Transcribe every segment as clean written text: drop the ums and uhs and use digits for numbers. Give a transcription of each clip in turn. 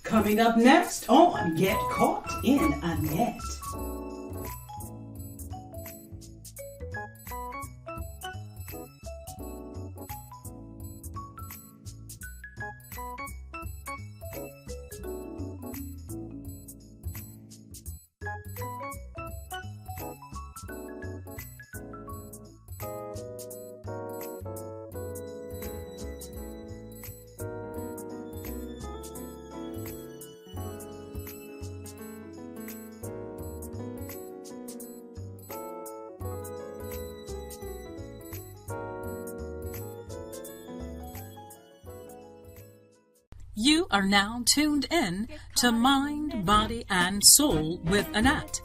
Coming up next on Get Caught in a Net. You are now tuned in to Mind, Body, and Soul with Annette,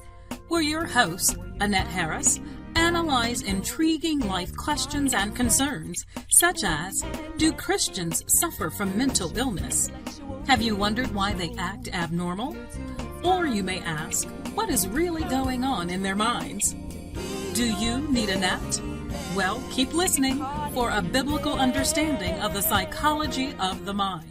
where your host, Annette Harris, analyze intriguing life questions and concerns, such as, do Christians suffer from mental illness? Have you wondered why they act abnormal? Or you may ask, what is really going on in their minds? Do you need Annette? Well, keep listening for a biblical understanding of the psychology of the mind.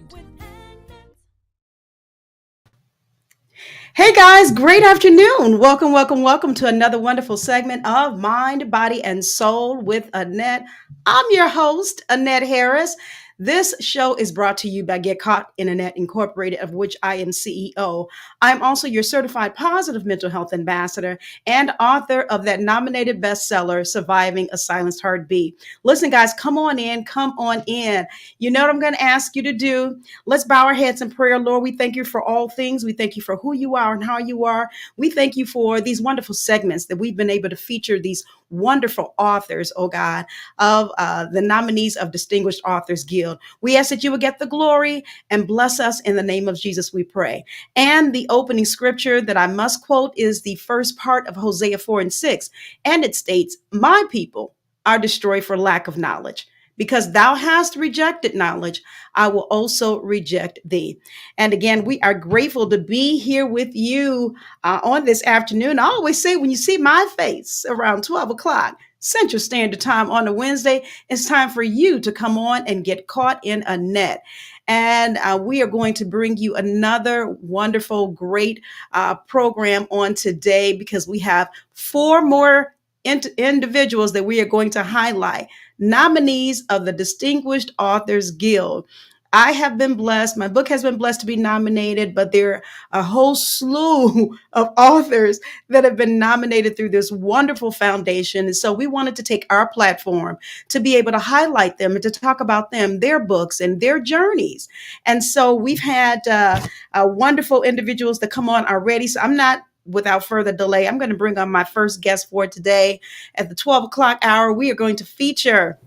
Hey guys, great afternoon. Welcome to another wonderful segment of Mind, Body, and Soul with Annette. I'm your host, Annette Harris. This show is brought to you by Get Caught in a Net Incorporated, of which I am CEO. I'm also your certified positive mental health ambassador and author of that nominated bestseller, Surviving a Silenced Heartbeat. Listen, guys, come on in. You know what I'm going to ask you to do? Let's bow our heads in prayer. Lord, we thank you for all things. We thank you for who you are and how you are. We thank you for these wonderful segments that we've been able to feature these wonderful authors, oh God, of the nominees of Distinguished Authors Guild. We ask that you would get the glory and bless us in the name of Jesus, we pray. And the opening scripture that I must quote is the first part of Hosea 4:6. And it states, my people are destroyed for lack of knowledge. Because thou hast rejected knowledge, I will also reject thee. And again, we are grateful to be here with you on this afternoon. I always say when you see my face around 12 o'clock Central Standard Time on a Wednesday, it's time for you to come on and get caught in a net. And we are going to bring you another wonderful, great program on today because we have four more individuals that we are going to highlight, nominees of the Distinguished Authors Guild. I have been blessed. My book has been blessed to be nominated, but there are a whole slew of authors that have been nominated through this wonderful foundation. And so we wanted to take our platform to be able to highlight them and to talk about them, their books and their journeys. And so we've had wonderful individuals that come on already. So without further delay, I'm going to bring on my first guest for today. At the 12 o'clock hour, we are going to feature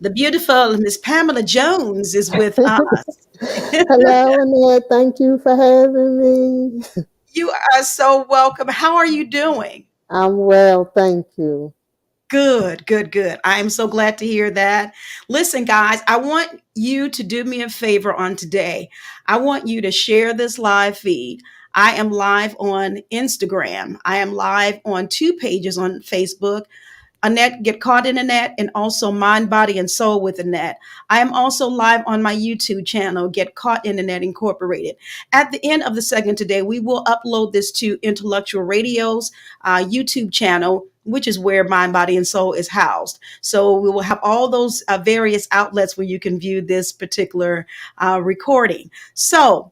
the beautiful Miss Pamela Jones is with us. Hello, Annette. Thank you for having me. You are so welcome. How are you doing? I'm well, thank you. Good. I am so glad to hear that. Listen, guys, I want you to do me a favor on today. I want you to share this live feed. I am live on Instagram. I am live on 2 pages on Facebook, Annette Get Caught in a Net, and also Mind, Body, and Soul with Annette. I am also live on my YouTube channel, Get Caught in a Net Incorporated. At the end of the segment today, we will upload this to Intellectual Radio's YouTube channel, which is where Mind, Body, and Soul is housed. So we will have all those various outlets where you can view this particular recording. So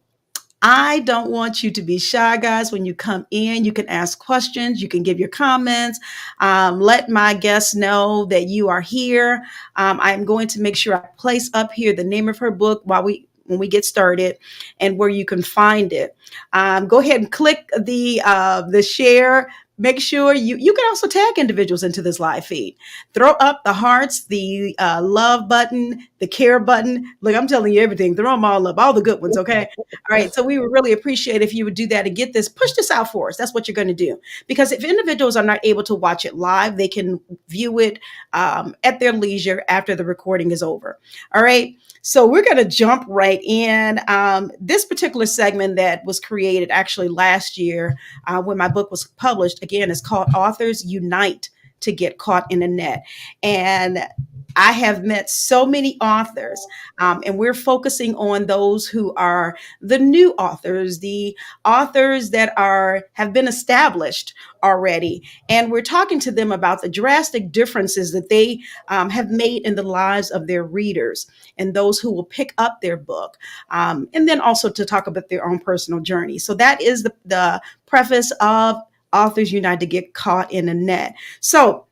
I don't want you to be shy, guys. When you come in, you can ask questions, you can give your comments, let my guests know that you are here. I'm going to make sure I place up here the name of her book when we get started and where you can find it. Go ahead and click the share. Make sure you can also tag individuals into this live feed. Throw up the hearts, the love button, the care button. Look, I'm telling you everything. Throw them all up, all the good ones, okay? All right, so we would really appreciate if you would do that and push this out for us. That's what you're going to do. Because if individuals are not able to watch it live, they can view it at their leisure after the recording is over. All right, so we're going to jump right in. This particular segment that was created actually last year when my book was published, again, it's called Authors Unite To Get Caught in a Net. And I have met so many authors, and we're focusing on those who are the new authors, the authors that are have been established already, and we're talking to them about the drastic differences that they have made in the lives of their readers and those who will pick up their book, and then also to talk about their own personal journey. So that is the preface of Authors Unite to Get Caught in the Net. So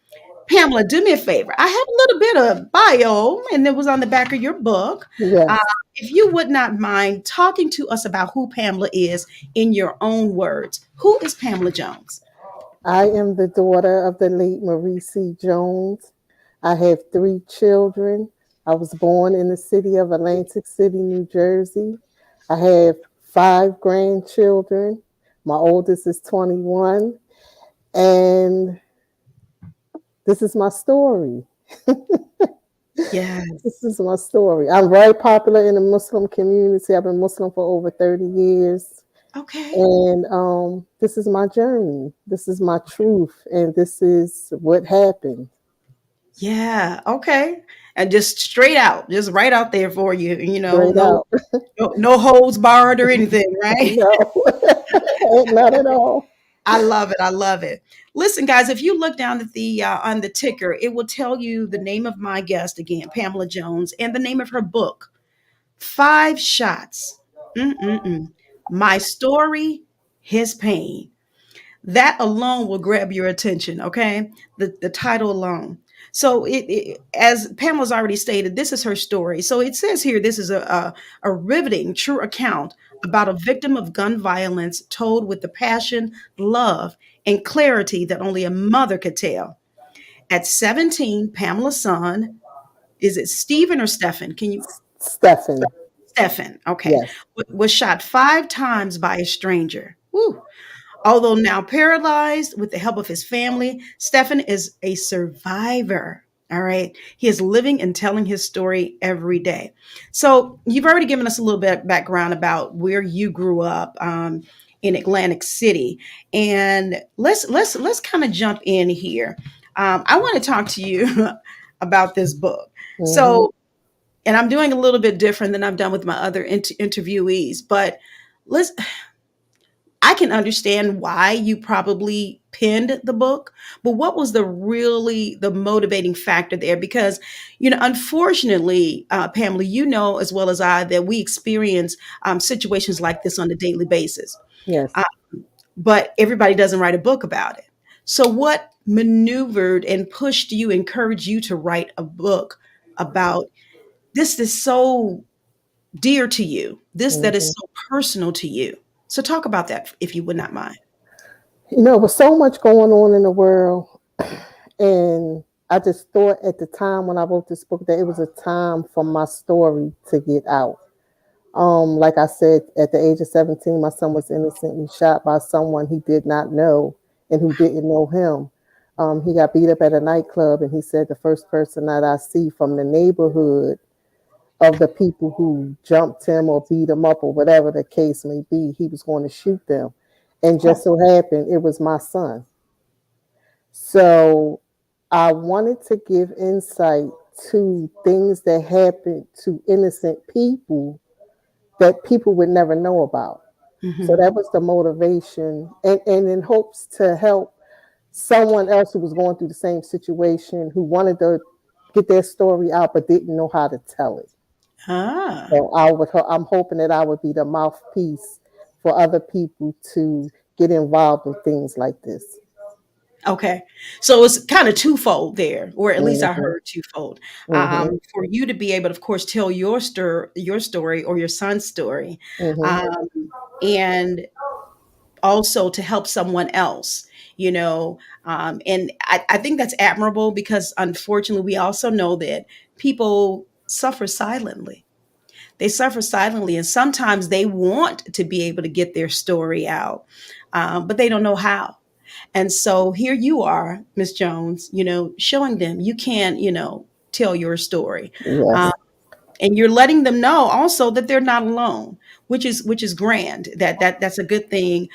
Pamela, do me a favor. I have a little bit of bio, and it was on the back of your book. Uh, Yes, if you would not mind talking to us about who Pamela is in your own words, who is Pamela Jones? I am the daughter of the late Marie C. Jones. I have three children. I was born in the city of Atlantic City, New Jersey. I have five grandchildren. My oldest is 21. And this is my story. This Yes. is my story. I'm very popular in the Muslim community. I've been Muslim for over 30 years. Okay. And this is my journey. This is my truth. And this is what happened. Yeah. Okay. And just straight out, just right out there for you. Straight No, out. no holds barred or anything, right? No, not at all. I love it. I love it. Listen, guys, if you look down at the on the ticker, it will tell you the name of my guest again, Pamela Jones, and the name of her book, Five Shots. Mm-mm-mm. My Story, His Pain. That alone will grab your attention, okay? The title alone. So as Pamela's already stated, this is her story. So it says here this is a riveting true account about a victim of gun violence told with the passion, love, and clarity that only a mother could tell. At 17, Pamela's son, is it Stephen or Stephen? Can you Stephanie. Stephen, okay, Yes. was shot 5 times by a stranger. Woo. Although now paralyzed with the help of his family, Stefan is a survivor. All right. He is living and telling his story every day. So you've already given us a little bit of background about where you grew up in Atlantic City. And let's kind of jump in here. I want to talk to you about this book. Mm-hmm. So, and I'm doing a little bit different than I've done with my other interviewees, but let's I can understand why you probably penned the book, but what was the motivating factor there? Because, unfortunately, Pamela, you know as well as I that we experience situations like this on a daily basis, Yes. uh, but everybody doesn't write a book about it. So, what maneuvered and pushed you, encouraged you to write a book about this that's so dear to you, this that is Mm-hmm. so personal to you? So, talk about that if you would not mind. With so much going on in the world, and I just thought at the time when I wrote this book that it was a time for my story to get out. Like I said, at the age of 17, my son was innocently shot by someone he did not know and who didn't know him. He got beat up at a nightclub, and he said the first person that I see from the neighborhood of the people who jumped him or beat him up or whatever the case may be, he was going to shoot them. And just Oh, so happened, it was my son. So I wanted to give insight to things that happen to innocent people that people would never know about. So mhm. that was the motivation, and in hopes to help someone else who was going through the same situation who wanted to get their story out but didn't know how to tell it. Ah, So I'm hoping that I would be the mouthpiece for other people to get involved in things like this. okay. So it's kind of twofold there, or at least I Mm-hmm, heard twofold. mm-hmm, For you to be able to, of course, tell your story or your son's story, mm-hmm. um, and also to help someone else. And I think that's admirable because unfortunately, we also know that people suffer silently. They suffer silently, and sometimes they want to be able to get their story out, but they don't know how. And so here you are, Miss Jones, showing them you can, tell your story. Yes. Um, and you're letting them know also that they're not alone, which is grand. That's a good thing,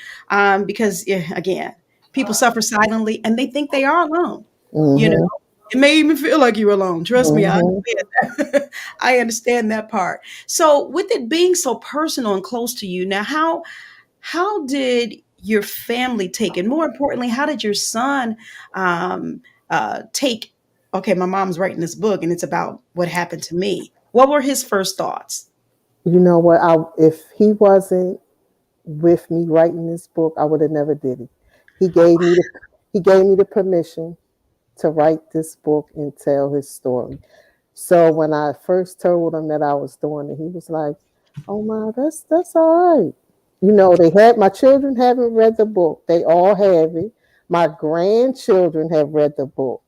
because again, people suffer silently and they think they are alone. You know, Mm-hmm. It may even feel like you're alone. Trust me, I Hmm. understand that. I understand that part. So, with it being so personal and close to you, now how did your family take it? More importantly, how did your son um, take? Okay, my mom's writing this book, and it's about what happened to me. What were his first thoughts? You know what? If he wasn't with me writing this book, I would have never did it. He gave me the he gave me the permission to write this book and tell his story. So when I first told him that I was doing it, he was like, "Oh my, that's all right." You know, my children haven't read the book. They all have it. My grandchildren have read the book,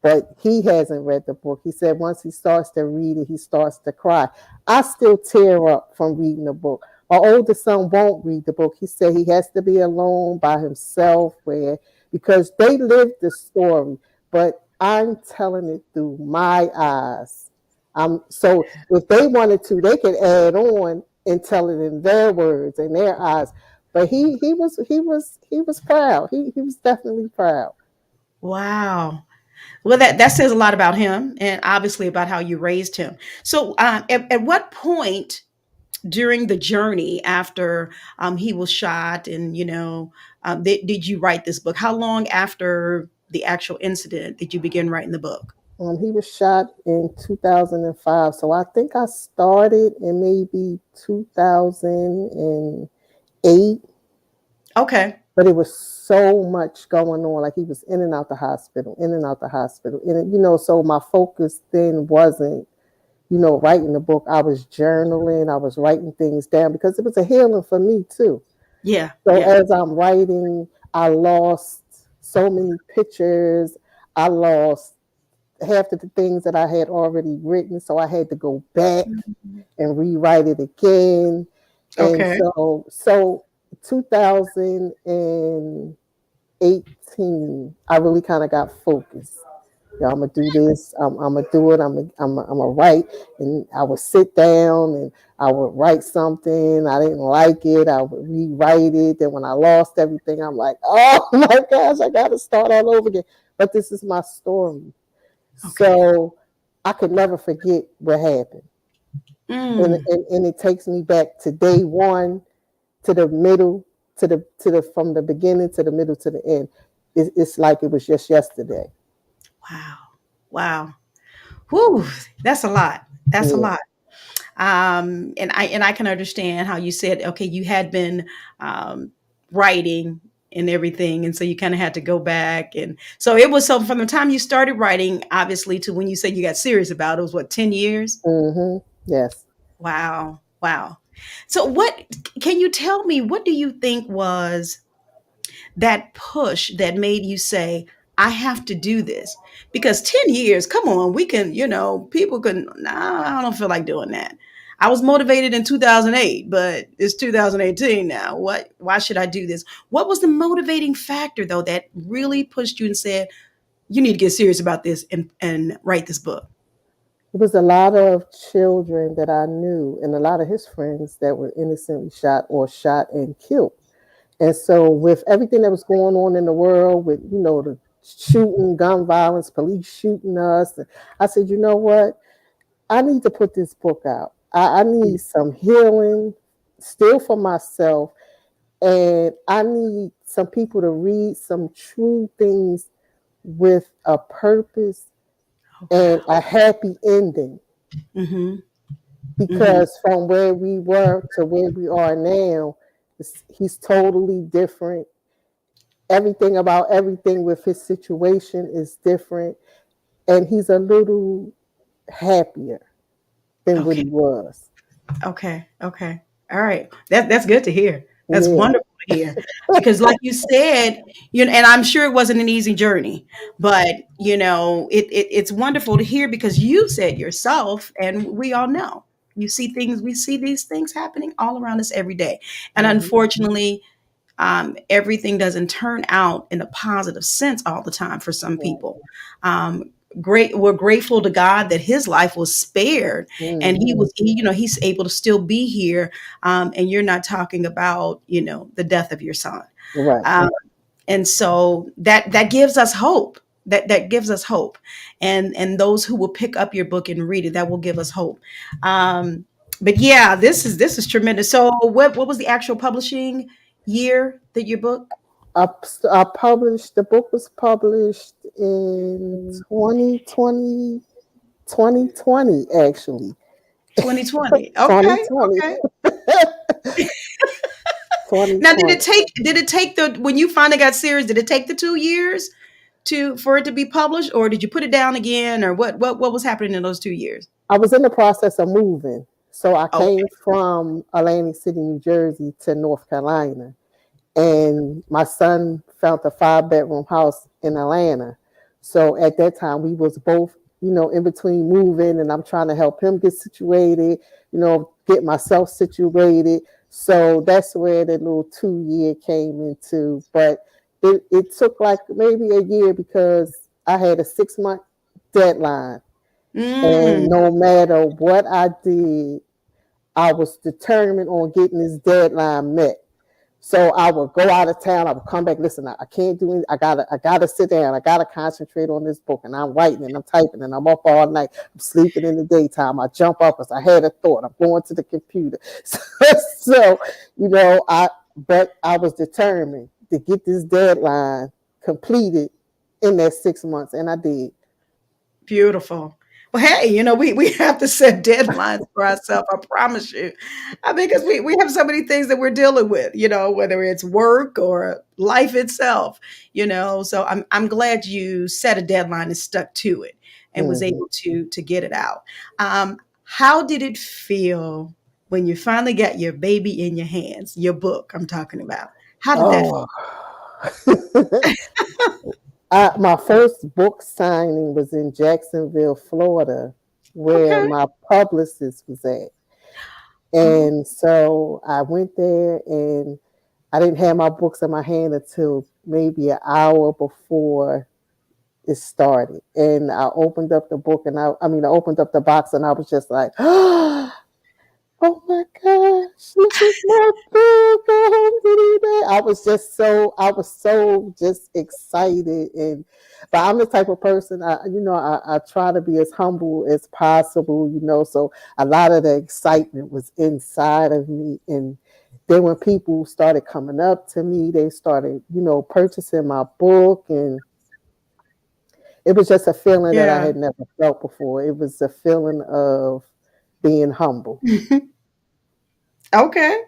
but he hasn't read the book. He said once he starts to read it, he starts to cry. I still tear up from reading the book. My oldest son won't read the book. He said he has to be alone by himself because they lived the story, but I'm telling it through my eyes. So if they wanted to, they could add on and tell it in their words and their eyes. But he was proud. He was definitely proud. Wow. Well, that says a lot about him, and obviously about how you raised him. So, at what point during the journey after he was shot, and did you write this book? How long after the actual incident did you begin writing the book? He was shot in 2005. So I think I started in maybe 2008, Okay. but it was so much going on. Like he was in and out the hospital, in and out the hospital. And, so my focus then wasn't, writing the book. I was journaling, I was writing things down because it was a healing for me too. Yeah. So Yeah. as I'm writing, I lost so many pictures. I lost half of the things that I had already written, so I had to go back and rewrite it again. And Okay. so 2018, I really kind of got focused. Yeah, I'm gonna do this. I'm gonna do it. I'm gonna write, and I would sit down and I would write something. I didn't like it. I would rewrite it. Then when I lost everything, I'm like, oh my gosh, I got to start all over again. But this is my story. Okay. So I could never forget what happened. And, Mm. and, and it takes me back to day one, to the middle, to the from the beginning to the middle to the end. It's like it was just yesterday. Wow. Wow. Whew. That's a lot. That's a Yeah. lot. And I can understand how you said, okay, you had been um, writing and everything, and so you kind of had to go back, and so it was, so from the time you started writing, obviously, to when you said you got serious about it was what, 10 years? Yes. Wow, wow. So what can you tell me? What do you think was that push that made you say, I have to do this? Because 10 years, come on, we can, people can, nah, I don't feel like doing that. I was motivated in 2008, but it's 2018 now. Why should I do this? What was the motivating factor though that really pushed you and said, you need to get serious about this and write this book? It was a lot of children that I knew and a lot of his friends that were innocently shot or shot and killed. And so, with everything that was going on in the world, with the shooting, gun violence, police shooting us, I said, you know what? I need to put this book out. I need some healing, still for myself, and I need some people to read some true things with a purpose Oh, and wow. a happy ending. Mm-hmm. Mm-hmm. Because from where we were to where we are now, he's totally different. Everything about everything with his situation is different, and he's a little happier than what Okay. he was. Okay. Okay. All right. That's good to hear. That's Yeah. wonderful to hear. Because like you said, and I'm sure it wasn't an easy journey, but it's wonderful to hear because you said yourself, and we all know, we see these things happening all around us every day. And Mhm. unfortunately, everything doesn't turn out in a positive sense all the time for some people. Right. We're grateful to God that his life was spared, and Mhm. he's able to still be here. And you're not talking about the death of your son. Right. Um, and so that gives us hope. that gives us hope, and those who will pick up your book and read it, that will give us hope. um but yeah, this is tremendous. So what was the actual publishing year that your book? I published, the book was published in 2020, 2020 actually. 2020. Okay, 2020. okay. 2020. Now, did it take the when you finally got serious, did it take the 2 years to for it to be published, or did you put it down again, or what was happening in those 2 years? I was in the process of moving. So I came Okay. from Atlantic City, New Jersey to North Carolina. And my son found a 5-bedroom house in Atlanta. So at that time we was both, in between moving, and I'm trying to help him get situated, get myself situated. So that's where the little 2 year came into. But it took like maybe a year because I had a 6 month deadline. And Mm, no matter what I did, I was determined on getting this deadline met. So I would go out of town. I would come back. Listen, I can't do it. I gotta sit down. I gotta concentrate on this book. And I'm writing and I'm typing and I'm up all night. I'm sleeping in the daytime. I jump up because I had a thought. I'm going to the computer. So, but I was determined to get this deadline completed in that 6 months, and I did. beautiful. Well, hey, we have to set deadlines for ourselves. I promise you. I mean, because we have so many things that we're dealing with, whether it's work or life itself, So I'm glad you set a deadline and stuck to it and was Mm-hmm. able to get it out. How did it feel when you finally got your baby in your hands, your book I'm talking about? How did that Oh. My first book signing was in Jacksonville, Florida, feel? where Okay. my publicist was at. Oh, And so I went there, and I didn't have my books in my hand until maybe an hour before it started. And I opened up the book, and I opened up the box, and I was just like, oh my gosh, this is my book. I was so just excited. But I'm the type of person, I try to be as humble as possible, so a lot of the excitement was inside of me. And then when people started coming up to me, they started, purchasing my book, and it was just a feeling that I yeah. had never felt before. It was a feeling of being humble. Okay.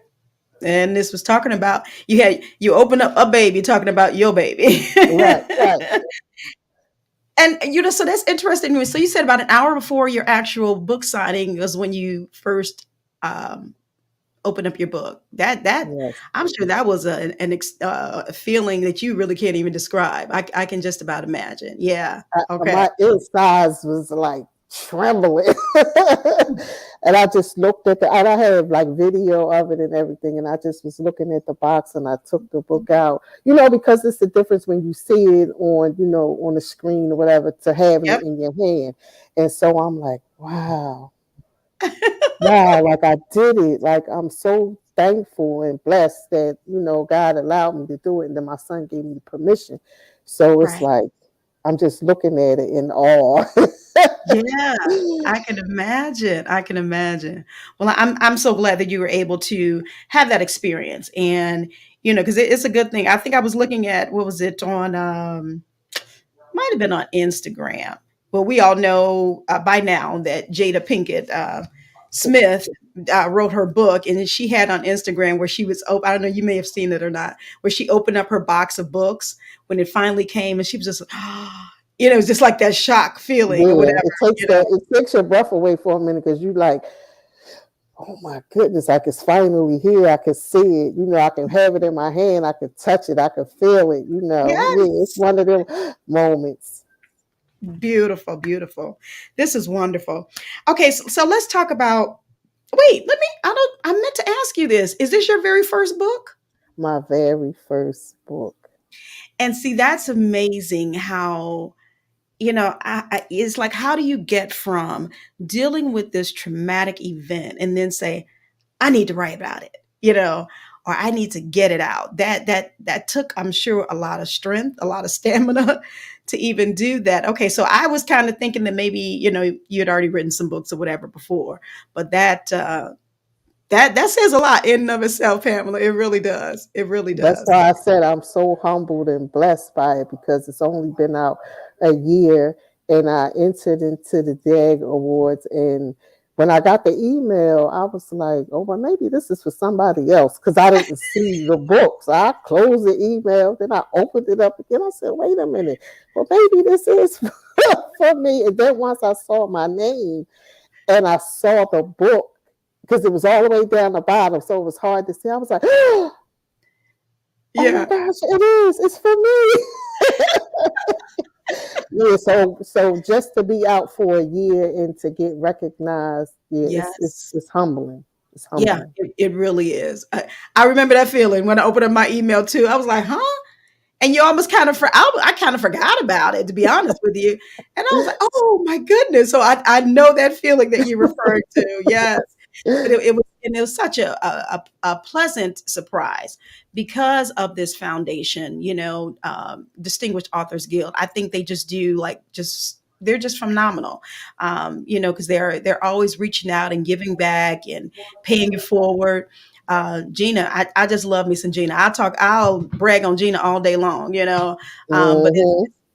And this was talking about you open up a baby talking about your baby. Right, right. And so that's interesting. So you said about an hour before your actual book signing was when you first um, opened up your book. That Yes. I'm sure that was a feeling that you really can't even describe. I can just about imagine. Yeah. Okay. My insides was like trembling. And I just looked and I had like video of it and everything. And I just was looking at the box, and I took the book out, because it's the difference when you see it on the screen or whatever, to having it Yep. in your hand. And so I'm like, wow, wow, like I did it. Like I'm so thankful and blessed that, God allowed me to do it. And then my son gave me permission. So it's Right. like, I'm just looking at it in awe. Yeah, I can imagine. I can imagine. Well, I'm so glad that you were able to have that experience, and because it's a good thing. I think I was looking at what was it on might have been on Instagram. Well, we all know by now that Jada Pinkett Smith wrote her book, and then she had on Instagram where she was. I don't know. You may have seen it or not. Where she opened up her box of books when it finally came, and she was just, it was just like that shock feeling or Yeah, whatever. You know. it takes your breath away for a minute, because you like, oh my goodness, like it's finally here. I can see it. I can have it in my hand. I can touch it. I can feel it. Yeah, it's Yes. one of them moments. Beautiful, beautiful. This is wonderful. Okay, so let's talk about. Wait, I meant to ask you this. Is this your very first book? My very first book. And see, that's amazing how, it's like, how do you get from dealing with this traumatic event and then say, I need to write about it, or I need to get it out. That took, I'm sure, a lot of strength, a lot of stamina to even do that. Okay, so I was kind of thinking that maybe, you had already written some books or whatever before, but that says a lot in and of itself, Pamela. It really does. It really That's does. why I said I'm so humbled and blessed by it, because it's only been out a year, and I entered into the DAG Awards. And when I got the email, I was like, oh, well, maybe this is for somebody else, because I didn't see the book. So I closed the email, then I opened it up again. I said, wait a minute, well, maybe this is for me. And then once I saw my name and I saw the book, because it was all the way down the bottom, so it was hard to see, I was like, oh my Yeah. gosh, it is. It's for me. Yeah, so just to be out for a year and to get recognized, yeah, Yes. it's humbling. It's Yeah, humbling. it really is. I remember that feeling when I opened up my email too. I was like, huh? And you almost kind of, I kind of forgot about it, to be honest with you. And I was like, oh my goodness. So I know that feeling that you referred to. Yes. But it was such a pleasant surprise because of this foundation, Distinguished Authors Guild. I think they just do they're just phenomenal, because they're always reaching out and giving back and paying it forward. Gina, I just love me some Gina. I'll brag on Gina all day long, but Hmm.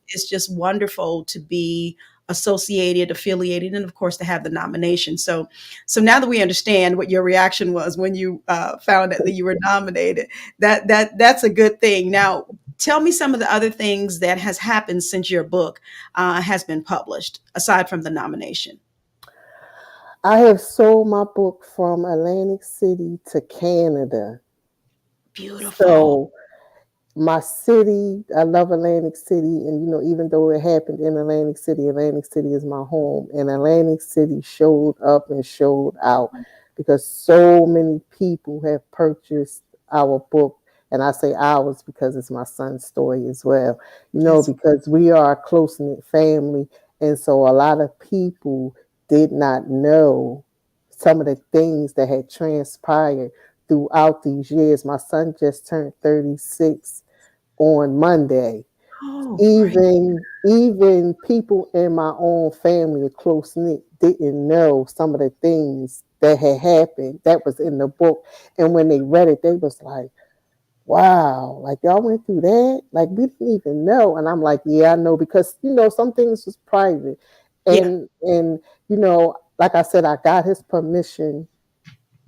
it's just wonderful to be associated, affiliated, and of course to have the nomination. So now that we understand what your reaction was when you found out that you were nominated, that's a good thing. Now, tell me some of the other things that has happened since your book has been published, aside from the nomination. I have sold my book from Atlantic City to Canada. Beautiful. So my city, I love Atlantic City, and even though it happened in Atlantic City is my home, and Atlantic City showed up and showed out, because so many people have purchased our book. And I say ours because it's my son's story as well, That's because we are a close knit family. And so a lot of people did not know some of the things that had transpired throughout these years. My son just turned 36 on Monday. oh great. Even people in my own family, close knit, didn't know some of the things that had happened that was in the book. And when they read it, they was like, wow, like y'all went through that? Like we didn't even know. And I'm like, yeah, I know, because some things was private. Yeah, And like I said, I got his permission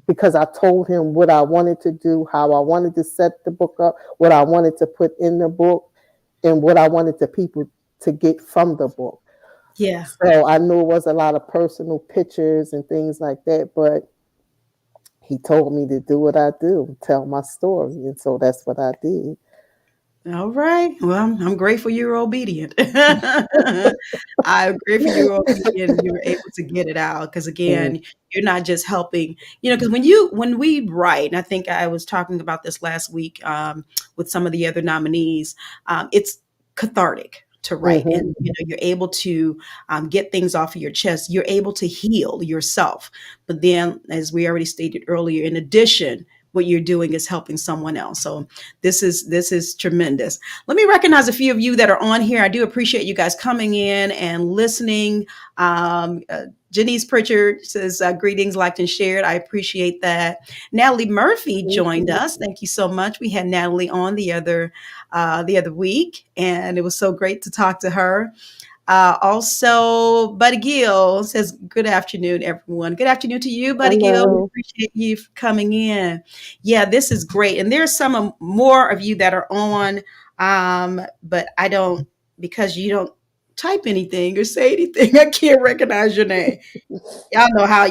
because I told him what I wanted to do, how I wanted to set the book up, what I wanted to put in the book, and what I wanted the people to get from the book. yeah. So I knew it was a lot of personal pictures and things like that, but he told me to do what I do, tell my story. And so that's what I did. All right. Well, I'm grateful you were obedient. I'm grateful you were obedient and you were able to get it out. Because Mm, again, you're not just helping, because when we write, and I think I was talking about this last week with some of the other nominees, it's cathartic to write, mhm. and you're able to get things off of your chest. You're able to heal yourself. But then, as we already stated earlier, in addition, what you're doing is helping someone else. So this is tremendous. Let me recognize a few of you that are on here. I do appreciate you guys coming in and listening. Janice Pritchard says, greetings, liked and shared. I appreciate that. Natalie Murphy Thank joined you. us. Thank you so much. We had Natalie on the other week, and it was so great to talk to her. Also, Buddy Gill says, good afternoon, everyone. Good afternoon to you, Buddy Gill. We Hello. appreciate you for coming in. Yeah, this is great. And there's more of you that are on, but I don't, because you don't type anything or say anything, I can't recognize your name. Y'all know how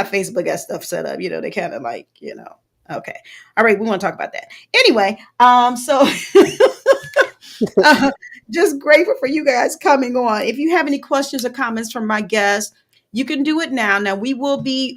Facebook got stuff set up. They kind of okay. All right, we want to talk about that. Anyway, so uh, just grateful for you guys coming on. If you have any questions or comments from my guests, you can do it now. Now, we will be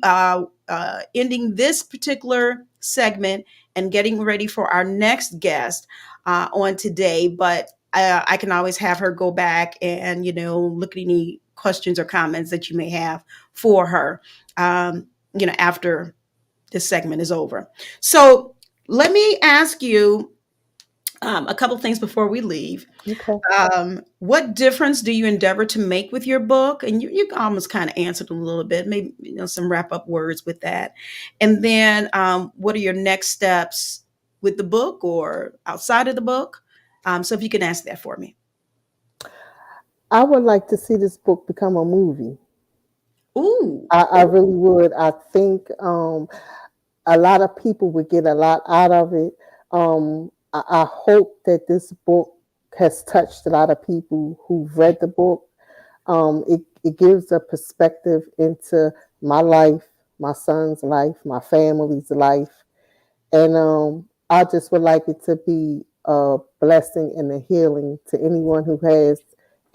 ending this particular segment and getting ready for our next guest on today, but I can always have her go back and, look at any questions or comments that you may have for her, after this segment is over. So let me ask you a couple things before we leave. Okay. What difference do you endeavor to make with your book? And you almost kind of answered a little bit, maybe some wrap up words with that. And then, what are your next steps with the book or outside of the book? So if you can ask that for me. I would like to see this book become a movie. Ooh, I really would. I think a lot of people would get a lot out of it. I hope that this book has touched a lot of people who've read the book. It gives a perspective into my life, my son's life, my family's life. And I just would like it to be a blessing and a healing to anyone who has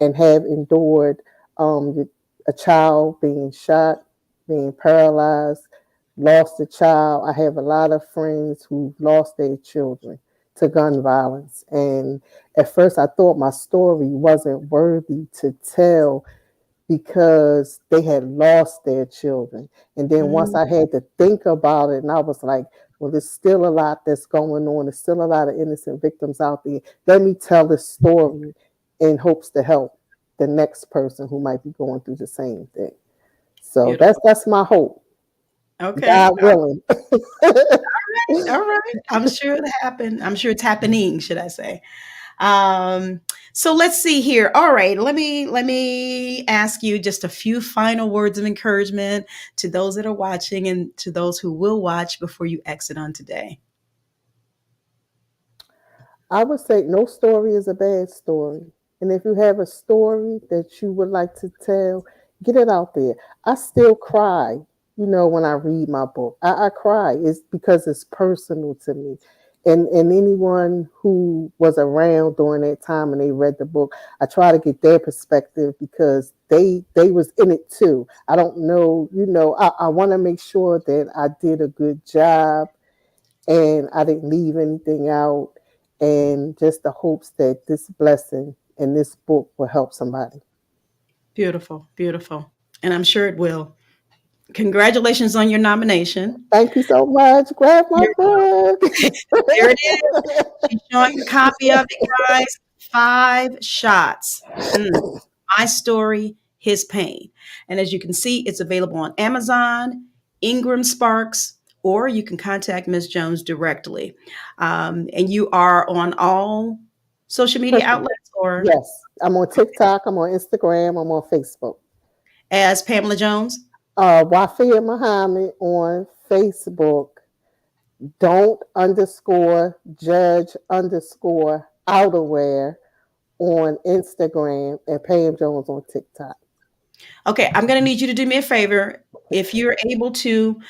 and have endured a child being shot, being paralyzed, lost a child. I have a lot of friends who've lost their children to gun violence. And at first I thought my story wasn't worthy to tell because they had lost their children. And then once mm, I had to think about it, and I was like, well, there's still a lot that's going on. There's still a lot of innocent victims out there. Let me tell this story in hopes to help the next person who might be going through the same thing. So beautiful. that's my hope. Okay. God willing. All right. I'm sure it happened. I'm sure it's happening, should I say. Um, so let's see here. All right, let me ask you just a few final words of encouragement to those that are watching and to those who will watch before you exit on today. I would say no story is a bad story. And if you have a story that you would like to tell, get it out there. I still cry, when I read my book. I cry. It's because it's personal to me. And anyone who was around during that time and they read the book, I try to get their perspective because they was in it too. I don't know, I want to make sure that I did a good job and I didn't leave anything out, and just the hopes that this blessing and this book will help somebody. Beautiful, beautiful. And I'm sure it will. Congratulations on your nomination. Thank you so much. Grab my You're book. There it is. She's showing a copy of it, guys. 5 shots. My story, his pain. And as you can see, it's available on Amazon, Ingram Sparks, or you can contact Ms. Jones directly. And you are on all social media outlets or Yes, I'm on TikTok, I'm on Instagram, I'm on Facebook. as Pamela Jones. Wafia Muhammad on Facebook. Don't underscore judge underscore outerwear on Instagram, and Pam Jones on TikTok. Okay, I'm going to need you to do me a favor. If you're able to,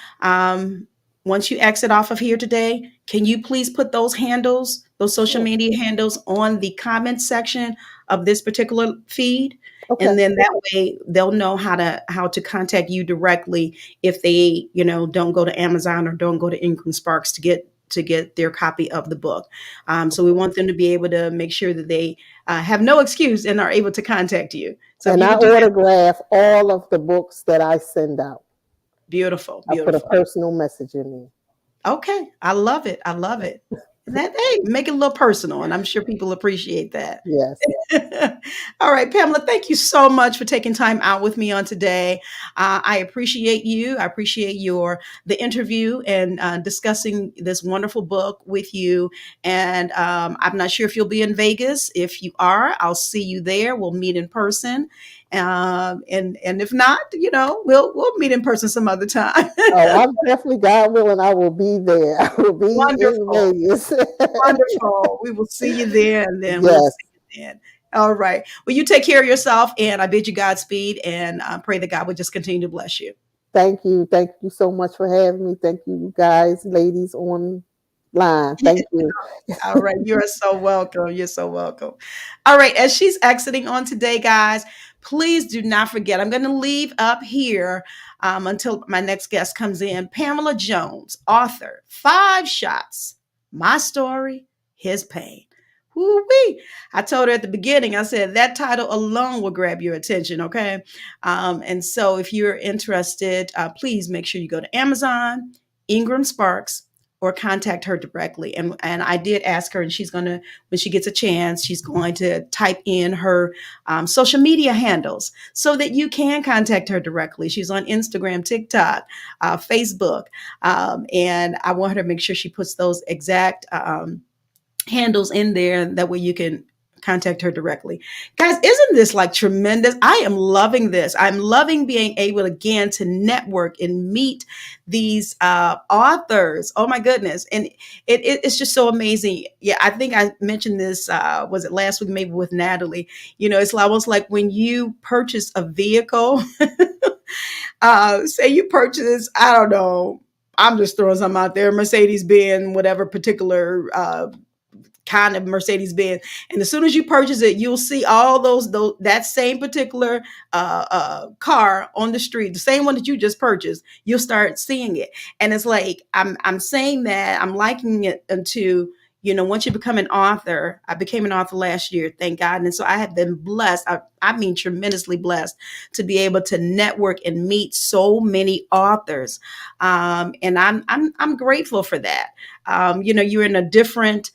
once you exit off of here today, can you please put those handles, those social Sure. media handles, on the comment section of this particular feed? Okay. And then that way they'll know how to contact you directly if they, don't go to Amazon or don't go to Ingram Sparks to get their copy of the book. So we want them to be able to make sure that they have no excuse and are able to contact you. So if And you I would do that, autograph all of the books that I send out. beautiful, I put a beautiful. personal message in there. Okay, I love it. I love it. That hey, make it a little personal, and I'm sure people appreciate that. Yes. All right, Pamela, thank you so much for taking time out with me on today. I appreciate you. I appreciate the interview and discussing this wonderful book with you. And I'm not sure if you'll be in Vegas. If you are, I'll see you there. We'll meet in person. And if not, we'll meet in person some other time. Oh, I'm definitely, God willing, I will be there. I will be in Wonderful. Vegas. Wonderful. We will see you there, and then we'll Yes. see you then. All right. Well, you take care of yourself, and I bid you Godspeed, and pray that God would just continue to bless you. Thank you. Thank you so much for having me. Thank you, guys, ladies online. Thank you. All right. You're so welcome. You're so welcome. All right. As she's exiting on today, guys, please do not forget. I'm going to leave up here until my next guest comes in. Pamela Jones, author, 5 shots, my story, his pain. Woo-wee. I told her at the beginning, I said that title alone will grab your attention, okay? And so if you're interested, please make sure you go to Amazon, Ingram Sparks, or contact her directly. And I did ask her, and she's going to, when she gets a chance, she's going to type in her social media handles so that you can contact her directly. She's on Instagram, TikTok, Facebook. And I want her to make sure she puts those exact handles in there. That way you can contact her directly. Guys, isn't this like tremendous? I am loving this. I'm loving being able again to network and meet these authors. Oh my goodness. And it's just so amazing. Yeah, I think I mentioned this, was it last week, maybe with Natalie? It's almost like when you purchase a vehicle, say you purchase, I don't know, I'm just throwing something out there, Mercedes Benz, whatever particular kind of Mercedes Benz. And as soon as you purchase it, you'll see all those that same particular car on the street, the same one that you just purchased. You'll start seeing it, and it's like I'm saying that I'm liking it into. Once you become an author, I became an author last year, thank God. And so I have been blessed. I mean, tremendously blessed to be able to network and meet so many authors. And I'm grateful for that. You're in a different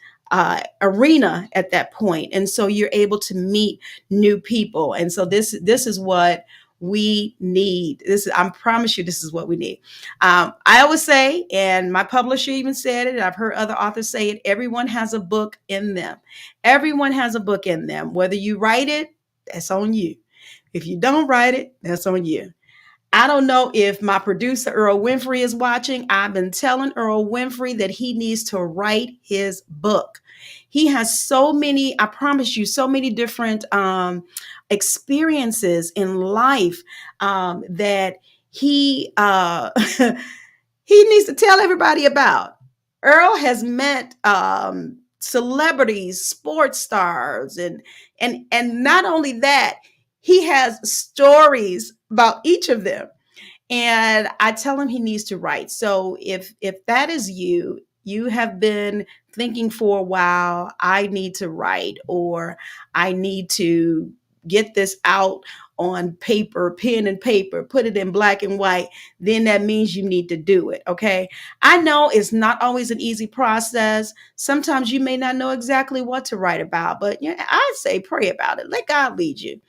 arena at that point, and so you're able to meet new people. And so this is what we need. I promise you, this is what we need. I always say, and my publisher even said it, I've heard other authors say it, everyone has a book in them. Everyone has a book in them. Whether you write it, that's on you. If you don't write it, that's on you. I don't know if my producer, Earl Winfrey, is watching. I've been telling Earl Winfrey that he needs to write his book. He has so many, I promise you, so many different experiences in life that he he needs to tell everybody about. Earl has met celebrities, sports stars, and not only that, he has stories about each of them. And I tell him he needs to write. So if that is you, you have been thinking for a while, I need to write, or I need to get this out on paper, pen and paper, put it in black and white, then that means you need to do it. Okay. I know it's not always an easy process. Sometimes you may not know exactly what to write about, but I say pray about it. Let God lead you.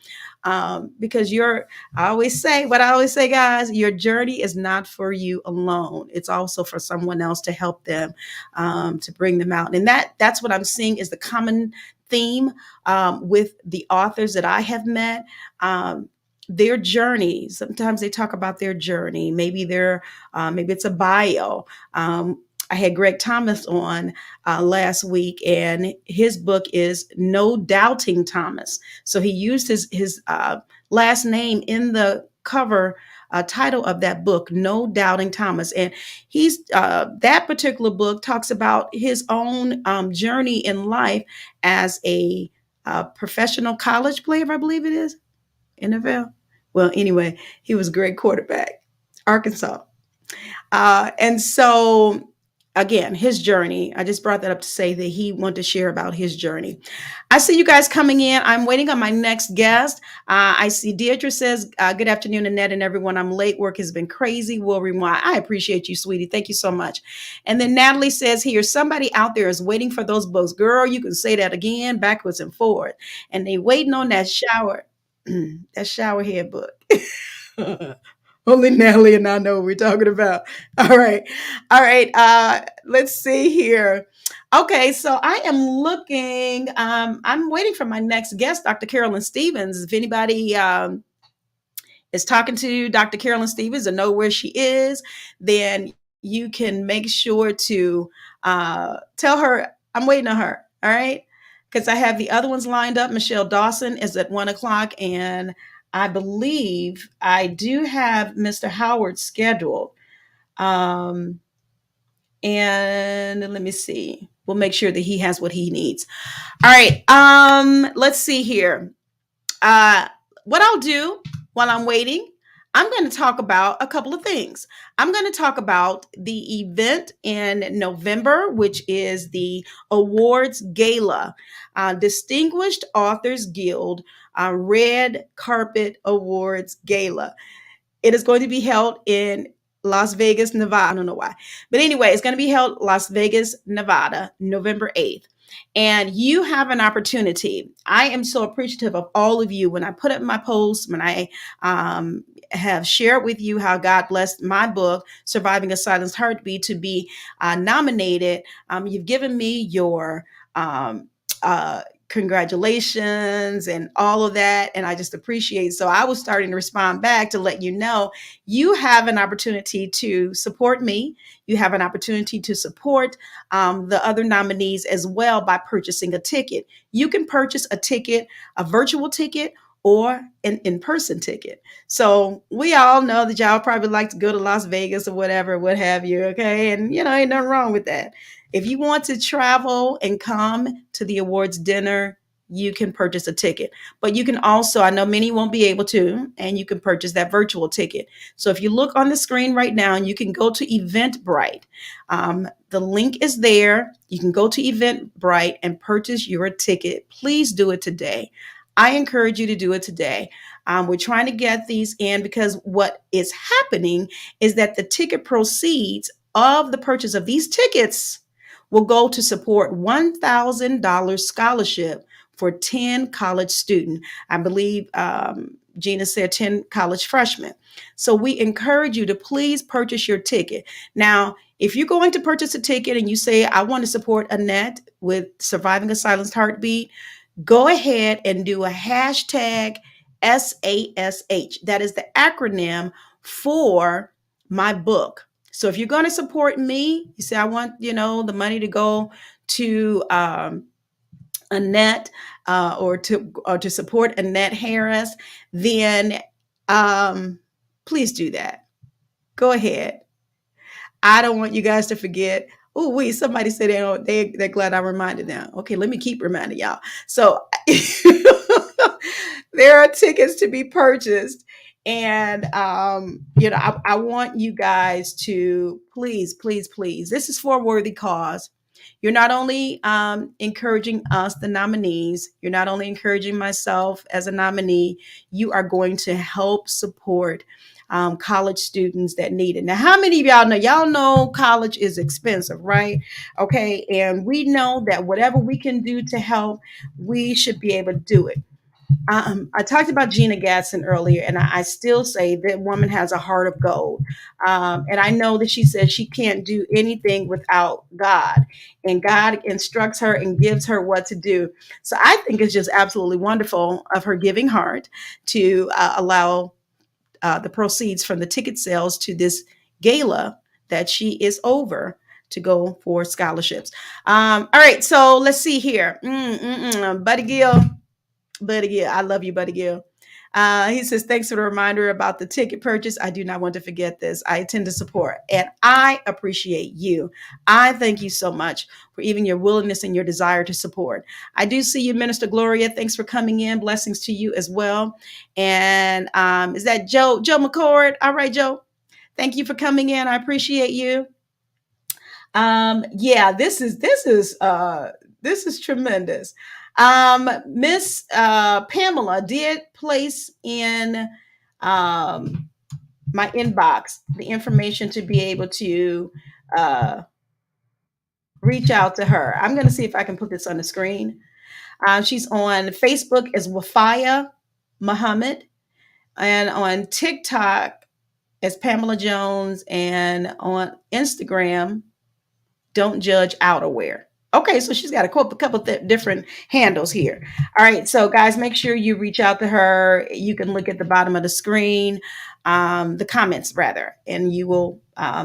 Because I always say, guys, your journey is not for you alone. It's also for someone else to help them, to bring them out. And that's what I'm seeing is the common theme with the authors that I have met. Their journey. Sometimes they talk about their journey. Maybe maybe it's a bio. I had Greg Thomas on last week, and his book is No Doubting Thomas. So he used his last name in the cover title of that book, No Doubting Thomas. And he's that particular book talks about his own journey in life as a professional college player, I believe it is, NFL. Well, anyway, he was a great quarterback, Arkansas. And so, again, his journey, I just brought that up to say that he wanted to share about his journey. I see you guys coming in. I'm waiting on my next guest. I see Deirdre says, good afternoon, Annette and everyone. I'm late. Work has been crazy. Will rewind. I appreciate you, sweetie. Thank you so much. And then Natalie says here, somebody out there is waiting for those books. Girl, you can say that again, backwards and forward. And they waiting on that shower head book. Only Natalie and I know what we're talking about. All right. Let's see here. Okay, so I am looking. I'm waiting for my next guest, Dr. Carolyn Stevens. If anybody is talking to Dr. Carolyn Stevens and know where she is, then you can make sure to tell her I'm waiting on her. All right. Because I have the other ones lined up. Michelle Dawson is at 1:00, and I believe I do have Mr. Howard scheduled. And let me see. We'll make sure that he has what he needs. All right. Let's see here. What I'll do while I'm waiting, I'm going to talk about a couple of things. I'm going to talk about the event in November, which is the awards gala, Distinguished Authors Guild Red Carpet Awards Gala. It is going to be held in Las Vegas, Nevada. I don't know why. But anyway, it's going to be held Las Vegas, Nevada, November 8th. And you have an opportunity. I am so appreciative of all of you. When I put up my post, when I have shared with you how God blessed my book, Surviving a Silenced Heartbeat, to be nominated, you've given me your um, congratulations and all of that. And I just appreciate. So I was starting to respond back to let you know you have an opportunity to support me. You have an opportunity to support the other nominees as well by purchasing a ticket. You can purchase a ticket, a virtual ticket, or an in-person ticket. So we all know that y'all probably like to go to Las Vegas or whatever, what have you. Okay. And ain't nothing wrong with that. If you want to travel and come to the awards dinner, you can purchase a ticket. But you can also, I know many won't be able to, and you can purchase that virtual ticket. So if you look on the screen right now, and you can go to Eventbrite, the link is there. You can go to Eventbrite and purchase your ticket. Please do it today. I encourage you to do it today. We're trying to get these in because what is happening is that the ticket proceeds of the purchase of these tickets will go to support $1,000 scholarship for 10 college students. I believe Gina said 10 college freshmen. So we encourage you to please purchase your ticket. Now, if you're going to purchase a ticket and you say, I want to support Annette with Surviving a Silenced Heartbeat, go ahead and do a hashtag SASH. That is the acronym for my book. So if you're going to support me, you say, I want, the money to go to Annette or to support Annette Harris, then please do that. Go ahead. I don't want you guys to forget. Oh, wait, somebody said they're glad I reminded them. Okay, let me keep reminding y'all. So there are tickets to be purchased. And, I want you guys to please, please, please. This is for a worthy cause. You're not only encouraging us, the nominees, you're not only encouraging myself as a nominee, you are going to help support college students that need it. Now, how many of y'all know? Y'all know college is expensive, right? Okay. And we know that whatever we can do to help, we should be able to do it. I talked about Gina Gatson earlier, and I still say that woman has a heart of gold. And I know that she says she can't do anything without God, and God instructs her and gives her what to do. So I think it's just absolutely wonderful of her giving heart to allow the proceeds from the ticket sales to this gala that she is over to go for scholarships. All right, so let's see here. Buddy Gill. Buddy Gill, I love you, Buddy Gill. He says, thanks for the reminder about the ticket purchase. I do not want to forget this. I intend to support, and I appreciate you. I thank you so much for even your willingness and your desire to support. I do see you, Minister Gloria. Thanks for coming in. Blessings to you as well. And is that Joe McCord? All right, Joe. Thank you for coming in. I appreciate you. Yeah, this is tremendous. Miss Pamela did place in my inbox the information to be able to reach out to her. I'm going to see if I can put this on the screen. She's on Facebook as Wafaya Muhammad, and on TikTok as Pamela Jones, and on Instagram, Don't Judge Outerwear. Okay, so she's got a couple different handles here. All right, so guys, make sure you reach out to her. You can look at the bottom of the screen, the comments rather, and you will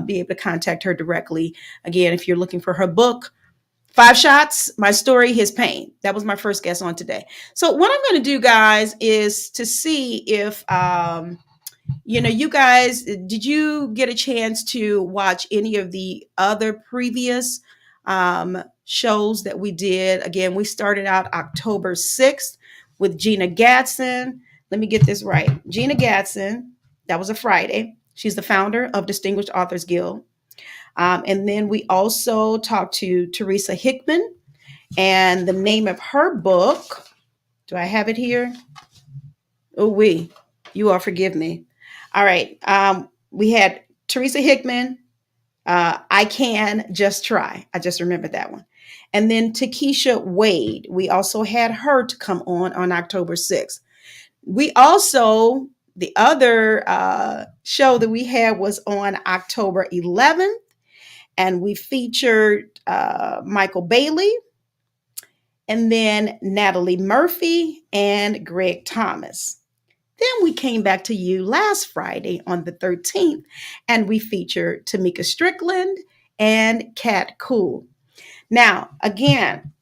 be able to contact her directly. Again, if you're looking for her book, 5 Shots, My Story, His Pain. That was my first guest on today. So what I'm going to do, guys, is to see if you guys, did you get a chance to watch any of the other previous shows that we did? Again, we started out October 6th with Gina Gatson. Let me get this right. Gina Gatson, that was a Friday. She's the founder of Distinguished Authors Guild. And then we also talked to Teresa Hickman, and the name of her book, do I have it here? Oh, you all forgive me. All right. We had Teresa Hickman, I Can Just Try. I just remembered that one. And then Takesha Wade, we also had her to come on October 6th. We also, the other show that we had was on October 11th, and we featured Michael Bailey, and then Natalie Murphy and Greg Thomas. Then we came back to you last Friday on the 13th, and we featured Tamika Strickland and Kat Cool. Now, again,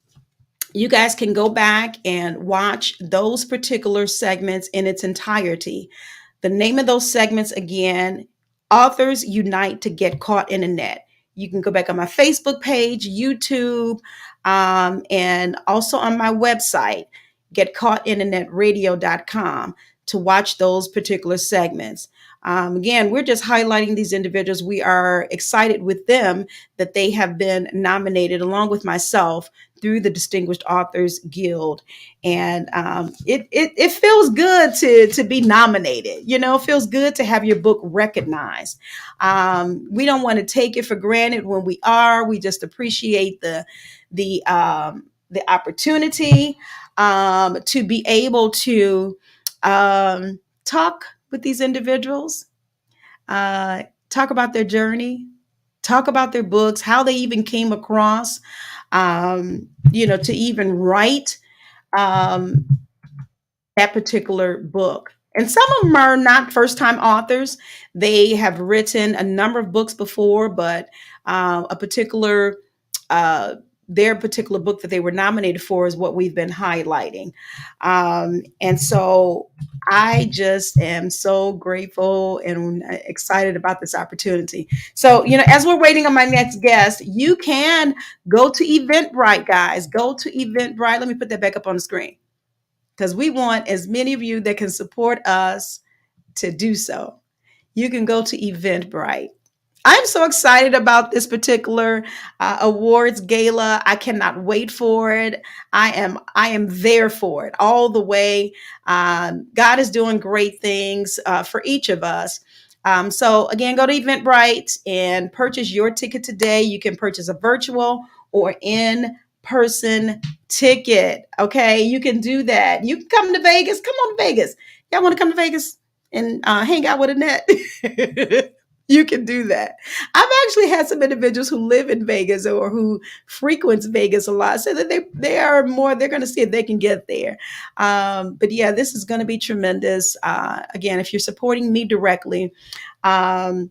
you guys can go back and watch those particular segments in its entirety. The name of those segments again, Authors Unite to Get Caught in a Net. You can go back on my Facebook page, YouTube, and also on my website, getcaughtinanetradio.com, to watch those particular segments. Again, we're just highlighting these individuals. We are excited with them that they have been nominated along with myself through the Distinguished Authors Guild, and it feels good to be nominated. You know, it feels good to have your book recognized. We don't want to take it for granted when we are. We just appreciate the opportunity to be able to talk with these individuals, talk about their journey, talk about their books, how they even came across, to even write um, that particular book. And some of them are not first time authors. They have written a number of books before, but a particular their particular book that they were nominated for is what we've been highlighting. And so I just am so grateful and excited about this opportunity. So, as we're waiting on my next guest, you can go to Eventbrite, guys. Go to Eventbrite. Let me put that back up on the screen, because we want as many of you that can support us to do so. You can go to Eventbrite. I'm so excited about this particular awards gala. I cannot wait for it. I am there for it all the way. God is doing great things for each of us. So again, go to Eventbrite and purchase your ticket today. You can purchase a virtual or in-person ticket. Okay, you can do that. You can come to Vegas. Come on to Vegas. Y'all want to come to Vegas and hang out with Annette? You can do that. I've actually had some individuals who live in Vegas or who frequents Vegas a lot say that they're going to see if they can get there. But yeah, this is going to be tremendous. Again, if you're supporting me directly, um,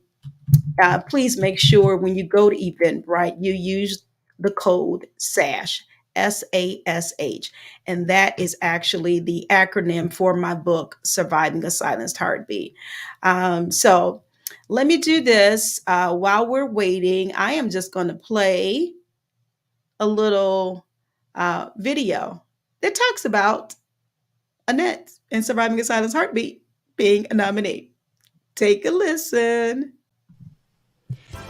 please make sure when you go to Eventbrite, you use the code SASH. SASH. And that is actually the acronym for my book, Surviving a Silenced Heartbeat. So let me do this while we're waiting. I am just going to play a little video that talks about Annette and Surviving a Silenced Heartbeat being a nominee. Take a listen.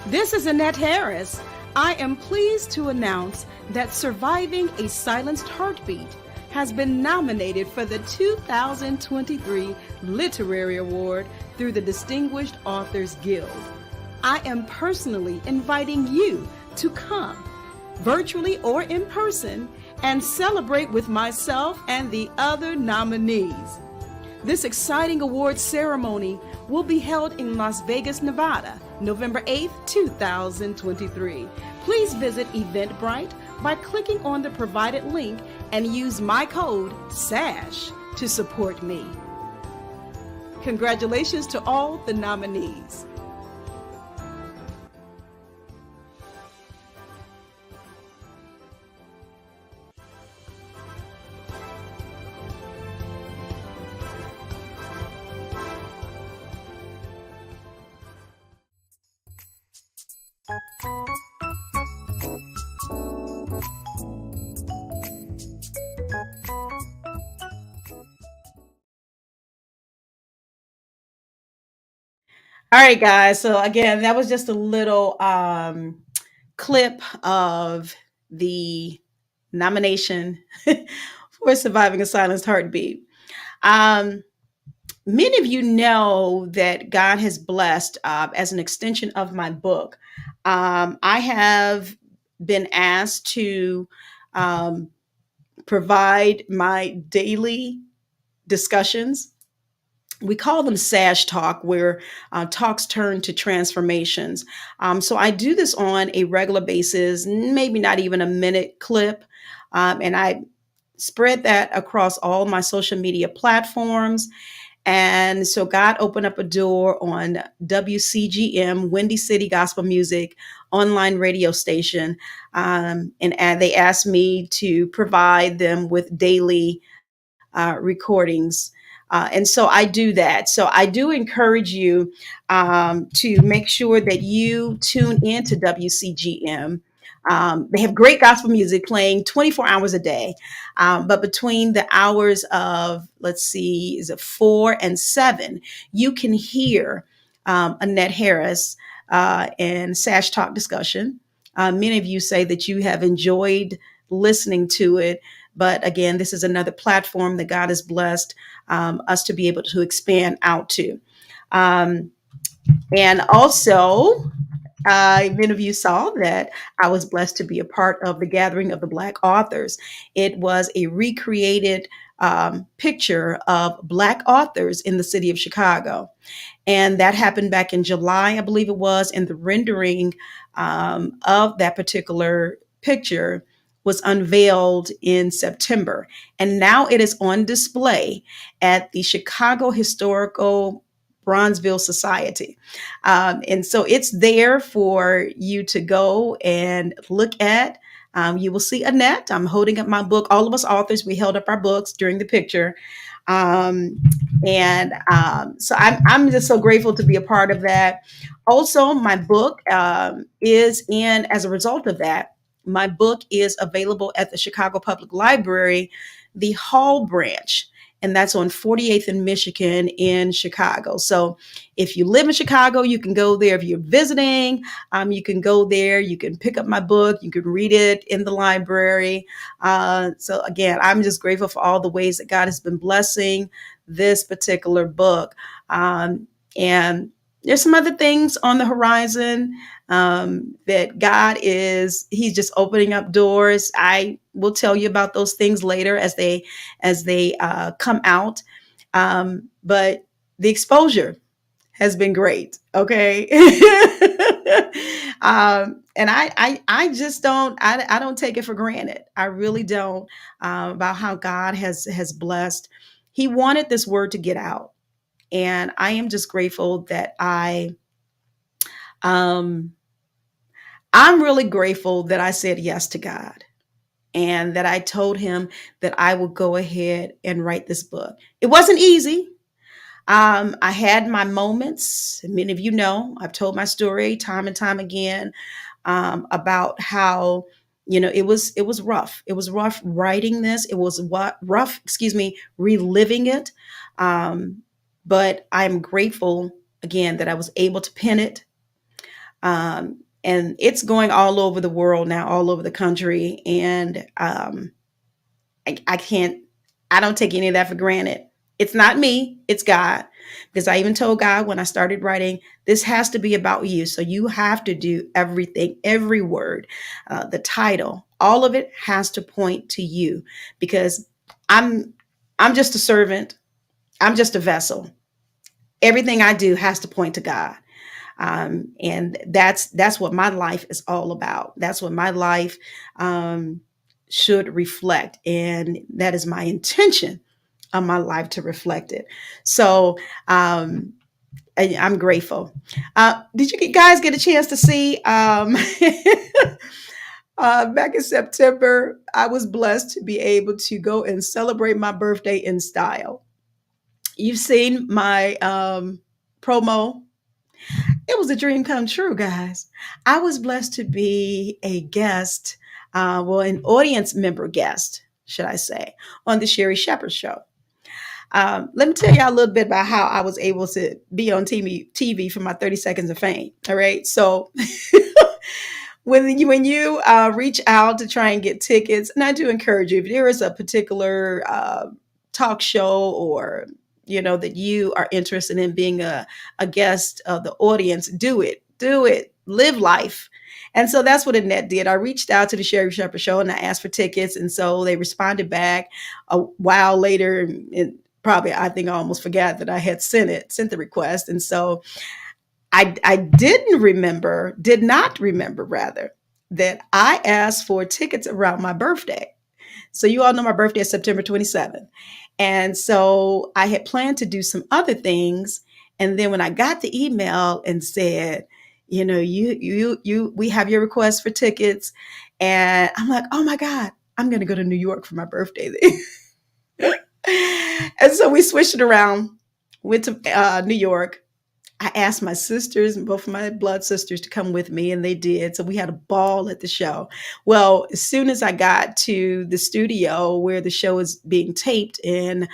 This is Annette Harris. I am pleased to announce that Surviving a Silenced Heartbeat has been nominated for the 2023 Literary Award through the Distinguished Authors Guild. I am personally inviting you to come, virtually or in person, and celebrate with myself and the other nominees. This exciting award ceremony will be held in Las Vegas, Nevada, November 8th, 2023. Please visit Eventbrite by clicking on the provided link and use my code SASH to support me. Congratulations to all the nominees. All right, guys. So again, that was just a little clip of the nomination for Surviving a Silenced Heartbeat. Um, Many of you know that God has blessed, as an extension of my book. I have been asked to um, provide my daily discussions. We call them SASH talk, where talks turn to transformations. So I do this on a regular basis, maybe not even a minute clip. And I spread that across all my social media platforms. And so God opened up a door on WCGM, Windy City Gospel Music online radio station. And they asked me to provide them with daily recordings. And so I do that. So I do encourage you to make sure that you tune into WCGM. They have great gospel music playing 24 hours a day. But between the hours of, let's see, is it 4 and 7, you can hear Annette Harris and Sash Talk discussion. Many of you say that you have enjoyed listening to it. But again, this is another platform that God has blessed us to be able to expand out to. Um, and also, many of you saw that I was blessed to be a part of the Gathering of the Black Authors. It was a recreated picture of Black authors in the city of Chicago. And that happened back in July, I believe it was. And the rendering of that particular picture was unveiled in September. And now it is on display at the Chicago Historical Bronzeville Society. And so it's there for you to go and look at. You will see Annette. I'm holding up my book. All of us authors, we held up our books during the picture. Um, so I'm just so grateful to be a part of that. Also, my book is in, as a result of that, my book is available at the Chicago Public Library, the Hall branch, and that's on 48th and Michigan in Chicago. So if you live in Chicago, you can go there. If you're visiting, you can go there. You can pick up my book. You can read it in the library. So again, I'm just grateful for all the ways that God has been blessing this particular book. And there's some other things on the horizon that He's just opening up doors. I will tell you about those things later as they come out. But the exposure has been great. Okay. And I just I don't take it for granted. I really don't, about how God has blessed. He wanted this word to get out. And I am just grateful that um, I'm really grateful that I said yes to God and that I told him that I would go ahead and write this book. It wasn't easy. I had my moments. Many of you know, I've told my story time and time again, about how, it was rough. It was rough writing this. It was rough, excuse me, reliving it. Um, but I'm grateful again that I was able to pen it. And it's going all over the world now, all over the country. And I can't, I don't take any of that for granted. It's not me, it's God. Because I even told God when I started writing, this has to be about you. So you have to do everything, every word, the title, all of it has to point to you because I'm I'm just a servant. I'm just a vessel. Everything I do has to point to God. And that's what my life is all about. That's what my life should reflect, and that is my intention of my life to reflect it. So I'm grateful. Did you guys get a chance to see? Back in September, I was blessed to be able to go and celebrate my birthday in style. You've seen my promo. It was a dream come true, guys. I was blessed to be a guest, an audience member guest, should I say, on the Sherry Shepherd Show. Let me tell y'all a little bit about how I was able to be on TV for my 30 seconds of fame. All right. So when you reach out to try and get tickets, and I do encourage you, if there is a particular talk show or that you are interested in being a guest of the audience, do it, live life. And so that's what Annette did. I reached out to the Sherry Shepherd Show and I asked for tickets. And so they responded back a while later. And probably, I think I almost forgot that I had sent the request. And so I did not remember rather, that I asked for tickets around my birthday. So you all know my birthday is September 27th. And so I had planned to do some other things. And then when I got the email and said, we have your request for tickets. And I'm like, oh my God, I'm going to go to New York for my birthday then. And so we switched it around, went to New York. I asked my sisters, both of my blood sisters, to come with me, and they did. So we had a ball at the show. Well, as soon as I got to the studio where the show is being taped and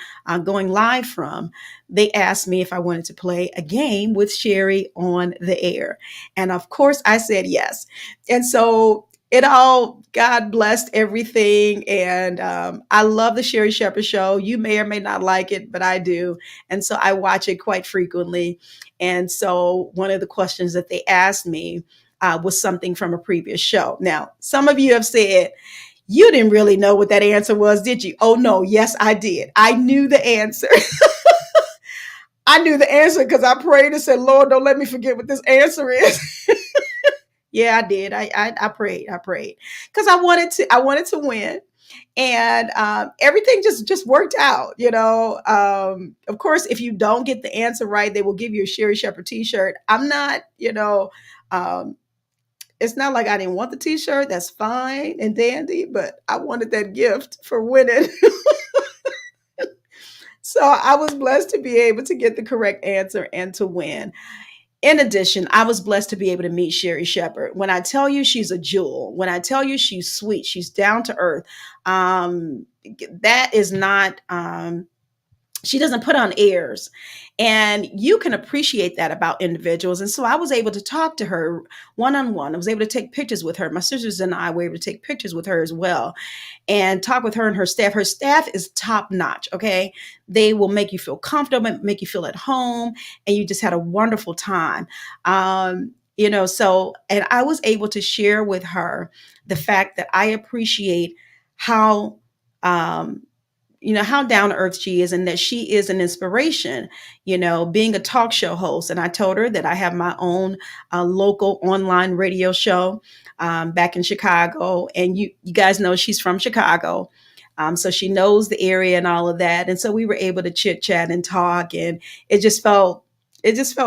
going live from, they asked me if I wanted to play a game with Sherry on the air. And of course, I said yes. And so God blessed everything. And I love the Sherry Shepherd Show. You may or may not like it, but I do. And so I watch it quite frequently. And so one of the questions that they asked me was something from a previous show. Now, some of you have said, you didn't really know what that answer was, did you? Oh, no. Yes, I did. I knew the answer. I knew the answer because I prayed and said, Lord, don't let me forget what this answer is. Yeah, I did. I prayed. I prayed because I wanted to win. And everything just worked out. Of course, if you don't get the answer right, they will give you a Sherry Shepherd t-shirt. I'm not, it's not like I didn't want the t-shirt. That's fine and dandy, but I wanted that gift for winning. So I was blessed to be able to get the correct answer and to win. In addition, I was blessed to be able to meet Sherry Shepherd. When I tell you she's a jewel, when I tell you she's sweet, she's down to earth, that is not, she doesn't put on airs. And you can appreciate that about individuals. And so I was able to talk to her one on one. I was able to take pictures with her. My sisters and I were able to take pictures with her as well and talk with her and her staff. Her staff is top notch. Okay. They will make you feel comfortable, make you feel at home, and you just had a wonderful time. And I was able to share with her the fact that I appreciate how, how down to earth she is and that she is an inspiration, being a talk show host. And I told her that I have my own local online radio show back in Chicago. And you guys know she's from Chicago. So she knows the area and all of that. And so we were able to chit chat and talk, and it just felt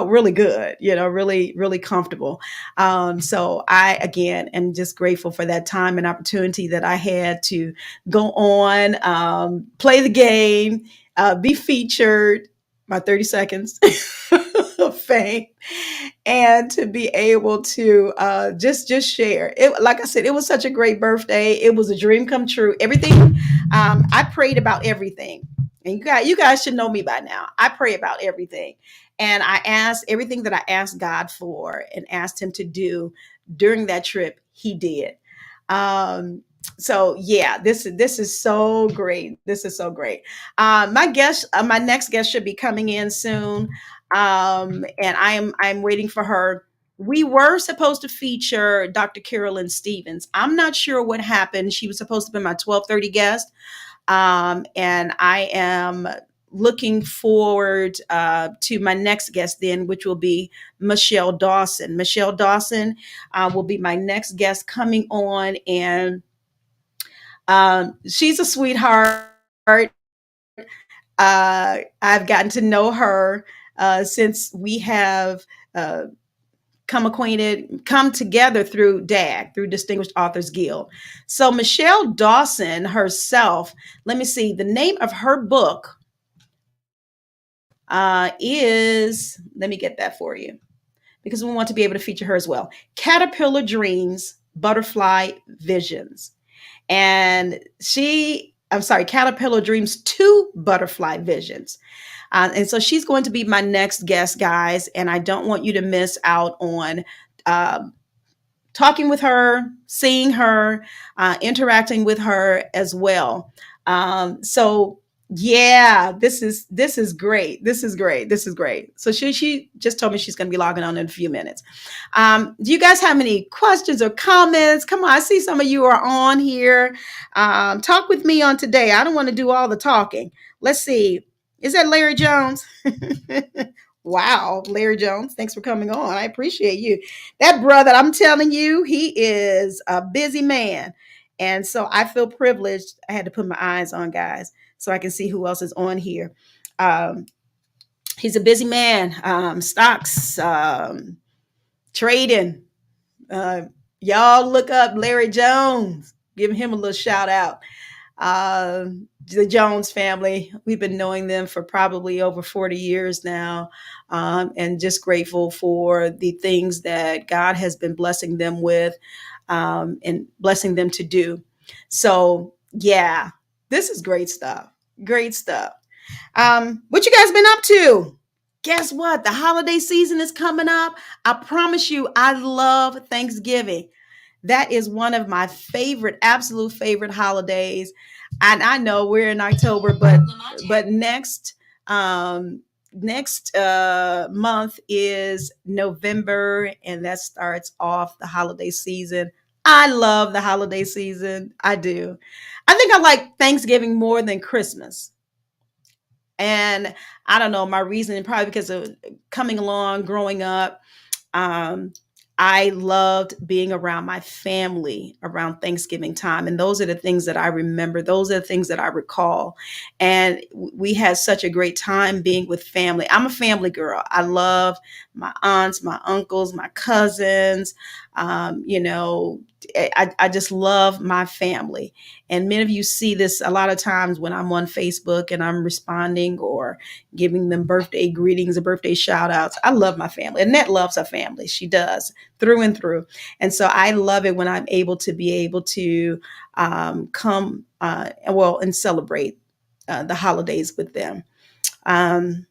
really good, really, really comfortable. So I, again, am just grateful for that time and opportunity that I had to go on, play the game, be featured, my 30 seconds of fame, and to be able to just share it. Like I said, it was such a great birthday. It was a dream come true. Everything, I prayed about everything. And you guys should know me by now. I pray about everything. And I asked everything that I asked God for and asked him to do during that trip, he did. So yeah, this is so great. This is so great. My next guest should be coming in soon. And I'm waiting for her. We were supposed to feature Dr. Carolyn Stevens. I'm not sure what happened. She was supposed to be my 12:30 guest. And I am looking forward to my next guest then, which will be Michelle Dawson. Michelle Dawson will be my next guest coming on, and she's a sweetheart. I've gotten to know her since we have come together through DAG, through Distinguished Authors Guild. So Michelle Dawson herself, let me see, the name of her book let me get that for you, because we want to be able to feature her as well. Caterpillar Dreams, Butterfly Visions. And Caterpillar Dreams 2 Butterfly Visions. And so she's going to be my next guest, guys. And I don't want you to miss out on talking with her, seeing her, interacting with her as well. So Yeah, this is great. This is great. This is great. So she just told me she's going to be logging on in a few minutes. Do you guys have any questions or comments? Come on, I see some of you are on here. Talk with me on today. I don't want to do all the talking. Let's see. Is that Larry Jones? Wow, Larry Jones. Thanks for coming on. I appreciate you. That brother, I'm telling you, he is a busy man. And so I feel privileged. I had to put my eyes on guys so I can see who else is on here. Um, he's a busy man. Stocks, trading. Uh, y'all look up Larry Jones. Give him a little shout out. Uh, the Jones family, we've been knowing them for probably over 40 years now, and just grateful for the things that God has been blessing them with, and blessing them to do. So, yeah, this is great stuff. Great stuff. What you guys been up to? Guess what? The holiday season is coming up. I promise you, I love Thanksgiving. That is one of my favorite, absolute favorite holidays. And I know we're in October, but next month is November, and that starts off the holiday season. I love the holiday season. I do. I think I like Thanksgiving more than Christmas. And I don't know my reason, probably because of coming along, growing up. Um, I loved being around my family around Thanksgiving time. And those are the things that I remember. Those are the things that I recall. And we had such a great time being with family. I'm a family girl. I love my aunts, my uncles, my cousins. You know, I just love my family. And many of you see this a lot of times when I'm on Facebook and I'm responding or giving them birthday greetings or birthday shout outs. I love my family. Annette loves her family. She does through and through. And so I love it when I'm able to be able to come and celebrate the holidays with them. Um,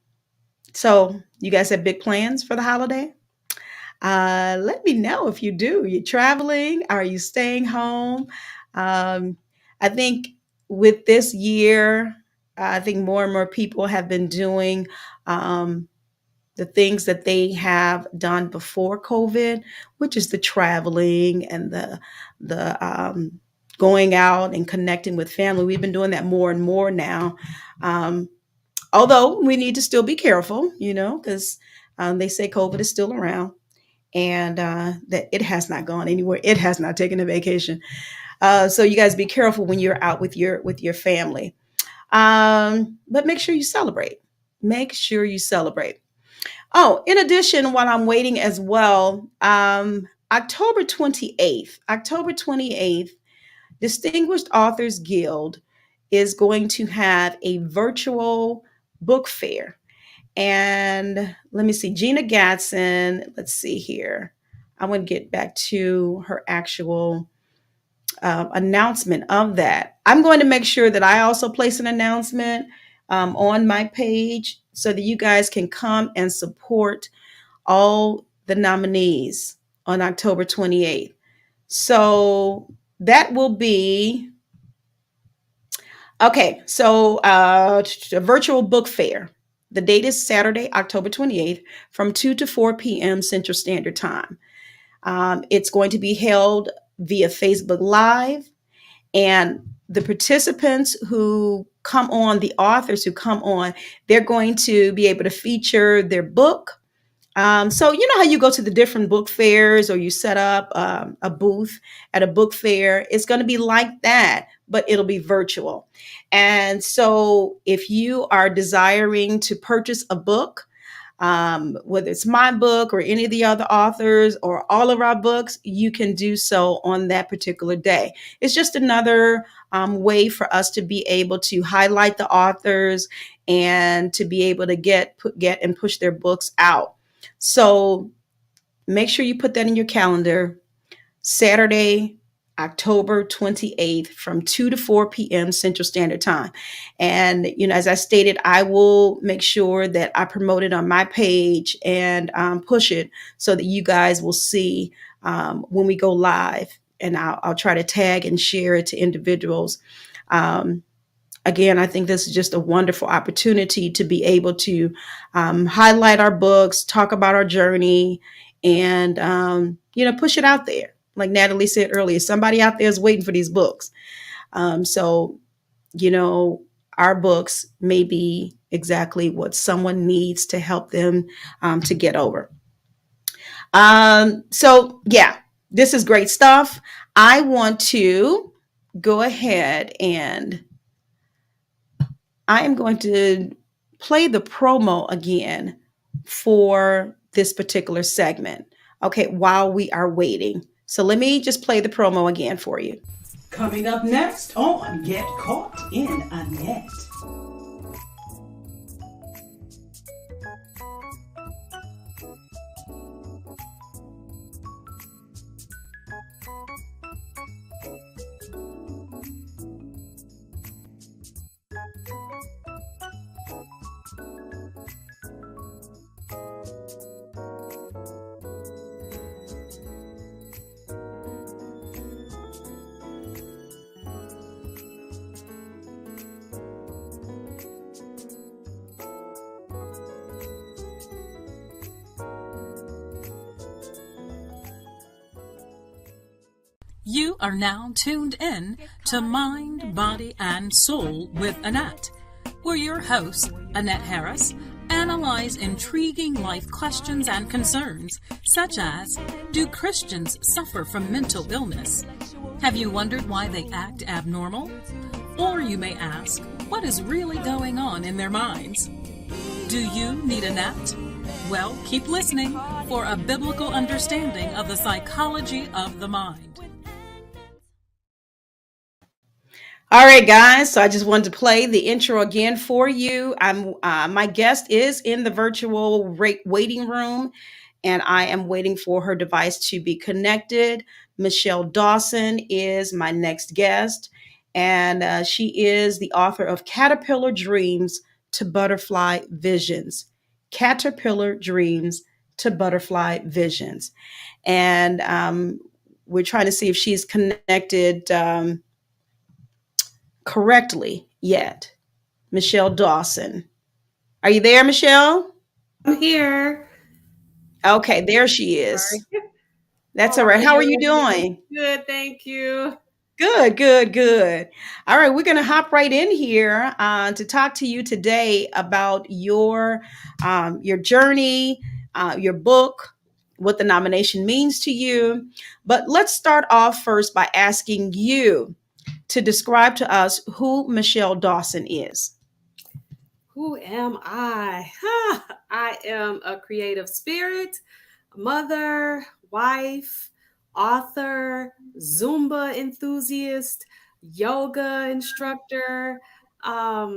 so you guys have big plans for the holiday? Let me know if you do. You traveling? Are you staying home? Um, I think with this year, I think more and more people have been doing um, the things that they have done before COVID, which is the traveling and the going out and connecting with family. We've been doing that more and more now. Um, Although we need to still be careful, because they say COVID is still around and that it has not gone anywhere. It has not taken a vacation. So you guys be careful when you're out with your family. But make sure you celebrate. Make sure you celebrate. Oh, in addition, while I'm waiting as well, October 28th, Distinguished Authors Guild is going to have a virtual book fair. And let me see, Gina Gatson, let's see here. I want to get back to her actual announcement of that. I'm going to make sure that I also place an announcement on my page so that you guys can come and support all the nominees on October 28th. So that will be okay. So a virtual book fair. The date is Saturday, October 28th from 2 to 4 p.m. Central Standard Time. It's going to be held via Facebook Live, and the participants who come on, the authors who come on, they're going to be able to feature their book. So you know how you go to the different book fairs or you set up a booth at a book fair? It's going to be like that, but it'll be virtual. And so if you are desiring to purchase a book, whether it's my book or any of the other authors or all of our books, you can do so on that particular day. It's just another way for us to be able to highlight the authors and to be able to get and push their books out. So make sure you put that in your calendar. Saturday, October 28th from 2 to 4 p.m. Central Standard Time. And, as I stated, I will make sure that I promote it on my page and push it so that you guys will see when we go live. And I'll try to tag and share it to individuals again, I think this is just a wonderful opportunity to be able to highlight our books, talk about our journey, and push it out there. Like Natalie said earlier, somebody out there is waiting for these books. So, you know, our books may be exactly what someone needs to help them to get over. So, yeah, this is great stuff. I want to go ahead and I am going to play the promo again for this particular segment. Okay, while we are waiting. So let me just play the promo again for you. Coming up next on Get Caught in a Net. You are now tuned in to Mind, Body, and Soul with Annette, where your host, Annette Harris, analyze intriguing life questions and concerns, such as, do Christians suffer from mental illness? Have you wondered why they act abnormal? Or you may ask, what is really going on in their minds? Do you need Annette? Well, keep listening for a biblical understanding of the psychology of the mind. All right, guys. So I just wanted to play the intro again for you. My guest is in the virtual waiting room, and I am waiting for her device to be connected. Michelle Dawson is my next guest, and she is the author of Caterpillar Dreams to Butterfly Visions. Caterpillar Dreams to Butterfly Visions. And we're trying to see if she's connected correctly yet. Michelle Dawson. Are you there, Michelle? I'm here. Okay, there she is. Sorry. That's all right. How are you doing? Good, thank you. Good, good, good. All right, we're going to hop right in here to talk to you today about your journey, your book, what the nomination means to you. But let's start off first by asking you to describe to us who Michelle Dawson is. Who am I? I am a creative spirit, mother, wife, author, Zumba enthusiast, yoga instructor. I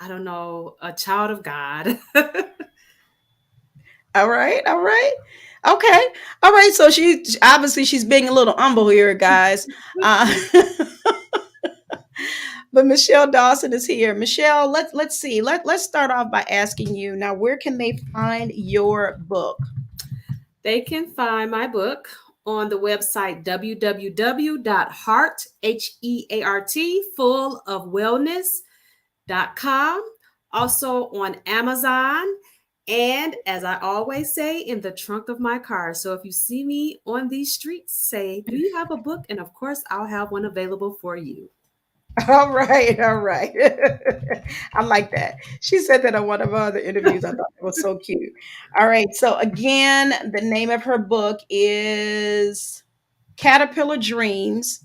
don't know, a child of God. All right, all right. Okay. All right. So she's being a little humble here, guys. But Michelle Dawson is here. Michelle, let's see. Let's start off by asking you now, where can they find your book? They can find my book on the website www.heart, H-E-A-R-T, full of wellness.com. Also on Amazon. And as I always say, in the trunk of my car. So if you see me on these streets, say, do you have a book? And of course, I'll have one available for you. All right, all right. I like that. She said that on one of our other interviews. I thought it was so cute. All right. So again, the name of her book is Caterpillar Dreams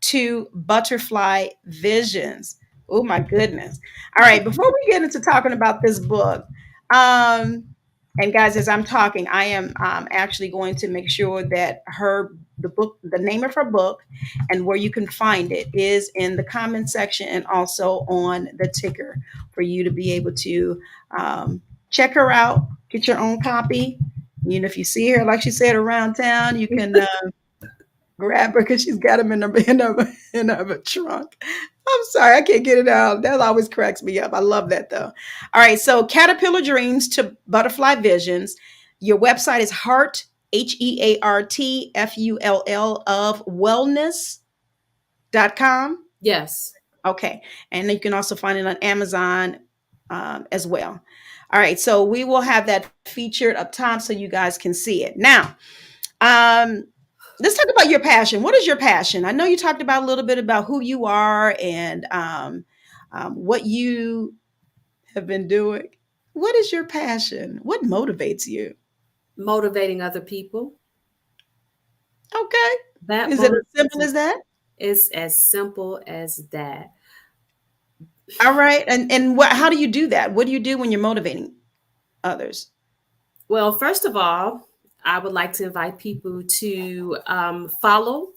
to Butterfly Visions. Oh my goodness. All right. Before we get into talking about this book, and guys, as I'm talking, I am actually going to make sure that the name of her book and where you can find it is in the comment section and also on the ticker for you to be able to check her out, get your own copy. You know, if you see her, like she said, around town, you can grab her because she's got them in her trunk. I'm sorry, I can't get it out. That always cracks me up. I love that though. All right, so Caterpillar Dreams to Butterfly Visions. Your website is Heart, HEARTFULL of wellness.com. Yes. Okay. And you can also find it on Amazon as well. All right. So we will have that featured up top so you guys can see it. Now, um, let's talk about your passion. What is your passion? I know you talked about a little bit about who you are and what you have been doing. What is your passion? What motivates you? Motivating other people. Okay. That Is it as motivates simple me. as that? It's as simple as that. All right. And how do you do that? What do you do when you're motivating others? Well, first of all, I would like to invite people to follow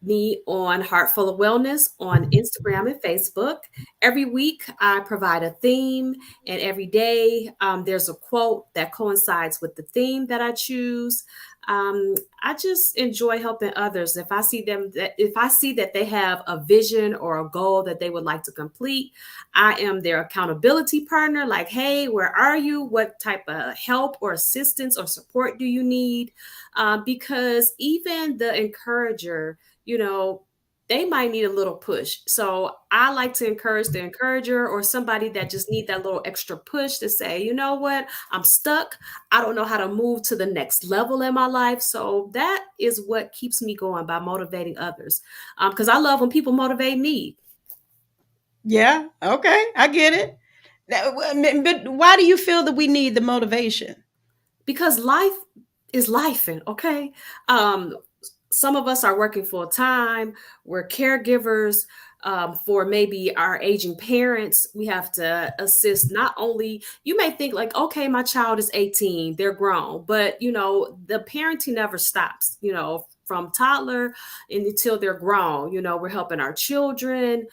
me on Heartful of Wellness on Instagram and Facebook. Every week, I provide a theme, and every day there's a quote that coincides with the theme that I choose. I just enjoy helping others. If I see that they have a vision or a goal that they would like to complete, I am their accountability partner. Like, hey, where are you? What type of help or assistance or support do you need? Because even the encourager, you know, they might need a little push. So I like to encourage the encourager or somebody that just need that little extra push to say, you know what, I'm stuck. I don't know how to move to the next level in my life. So that is what keeps me going, by motivating others. Because I love when people motivate me. Yeah. Okay. I get it. But why do you feel that we need the motivation? Because life is life, and okay. Um, some of us are working full time. We're caregivers for maybe our aging parents. We have to assist. Not only, you may think like, okay, my child is 18, they're grown, but the parenting never stops. From toddler and until they're grown, we're helping our children.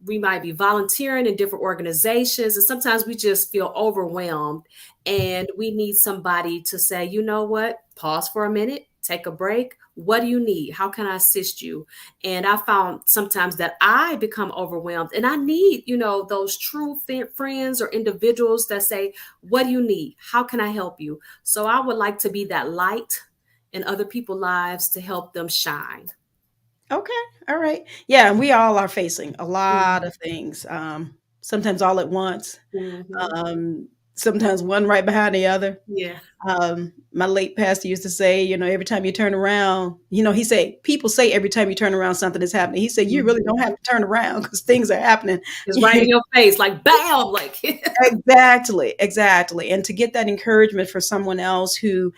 We might be volunteering in different organizations, and sometimes we just feel overwhelmed, and we need somebody to say, you know what, pause for a minute, take a break. What do you need? How can I assist you? And I found sometimes that I become overwhelmed, and I need, those true friends or individuals that say, what do you need? How can I help you? So I would like to be that light in other people's lives to help them shine. Okay. All right. Yeah. And we all are facing a lot Mhm. of things, sometimes all at once, Mhm. sometimes one right behind the other. Yeah. My late pastor used to say, every time you turn around, he said, people say every time you turn around, something is happening. He said, you really don't have Mhm. to turn around because things are happening. It's right in your face, like bam, like Exactly, exactly. And to get that encouragement for someone else who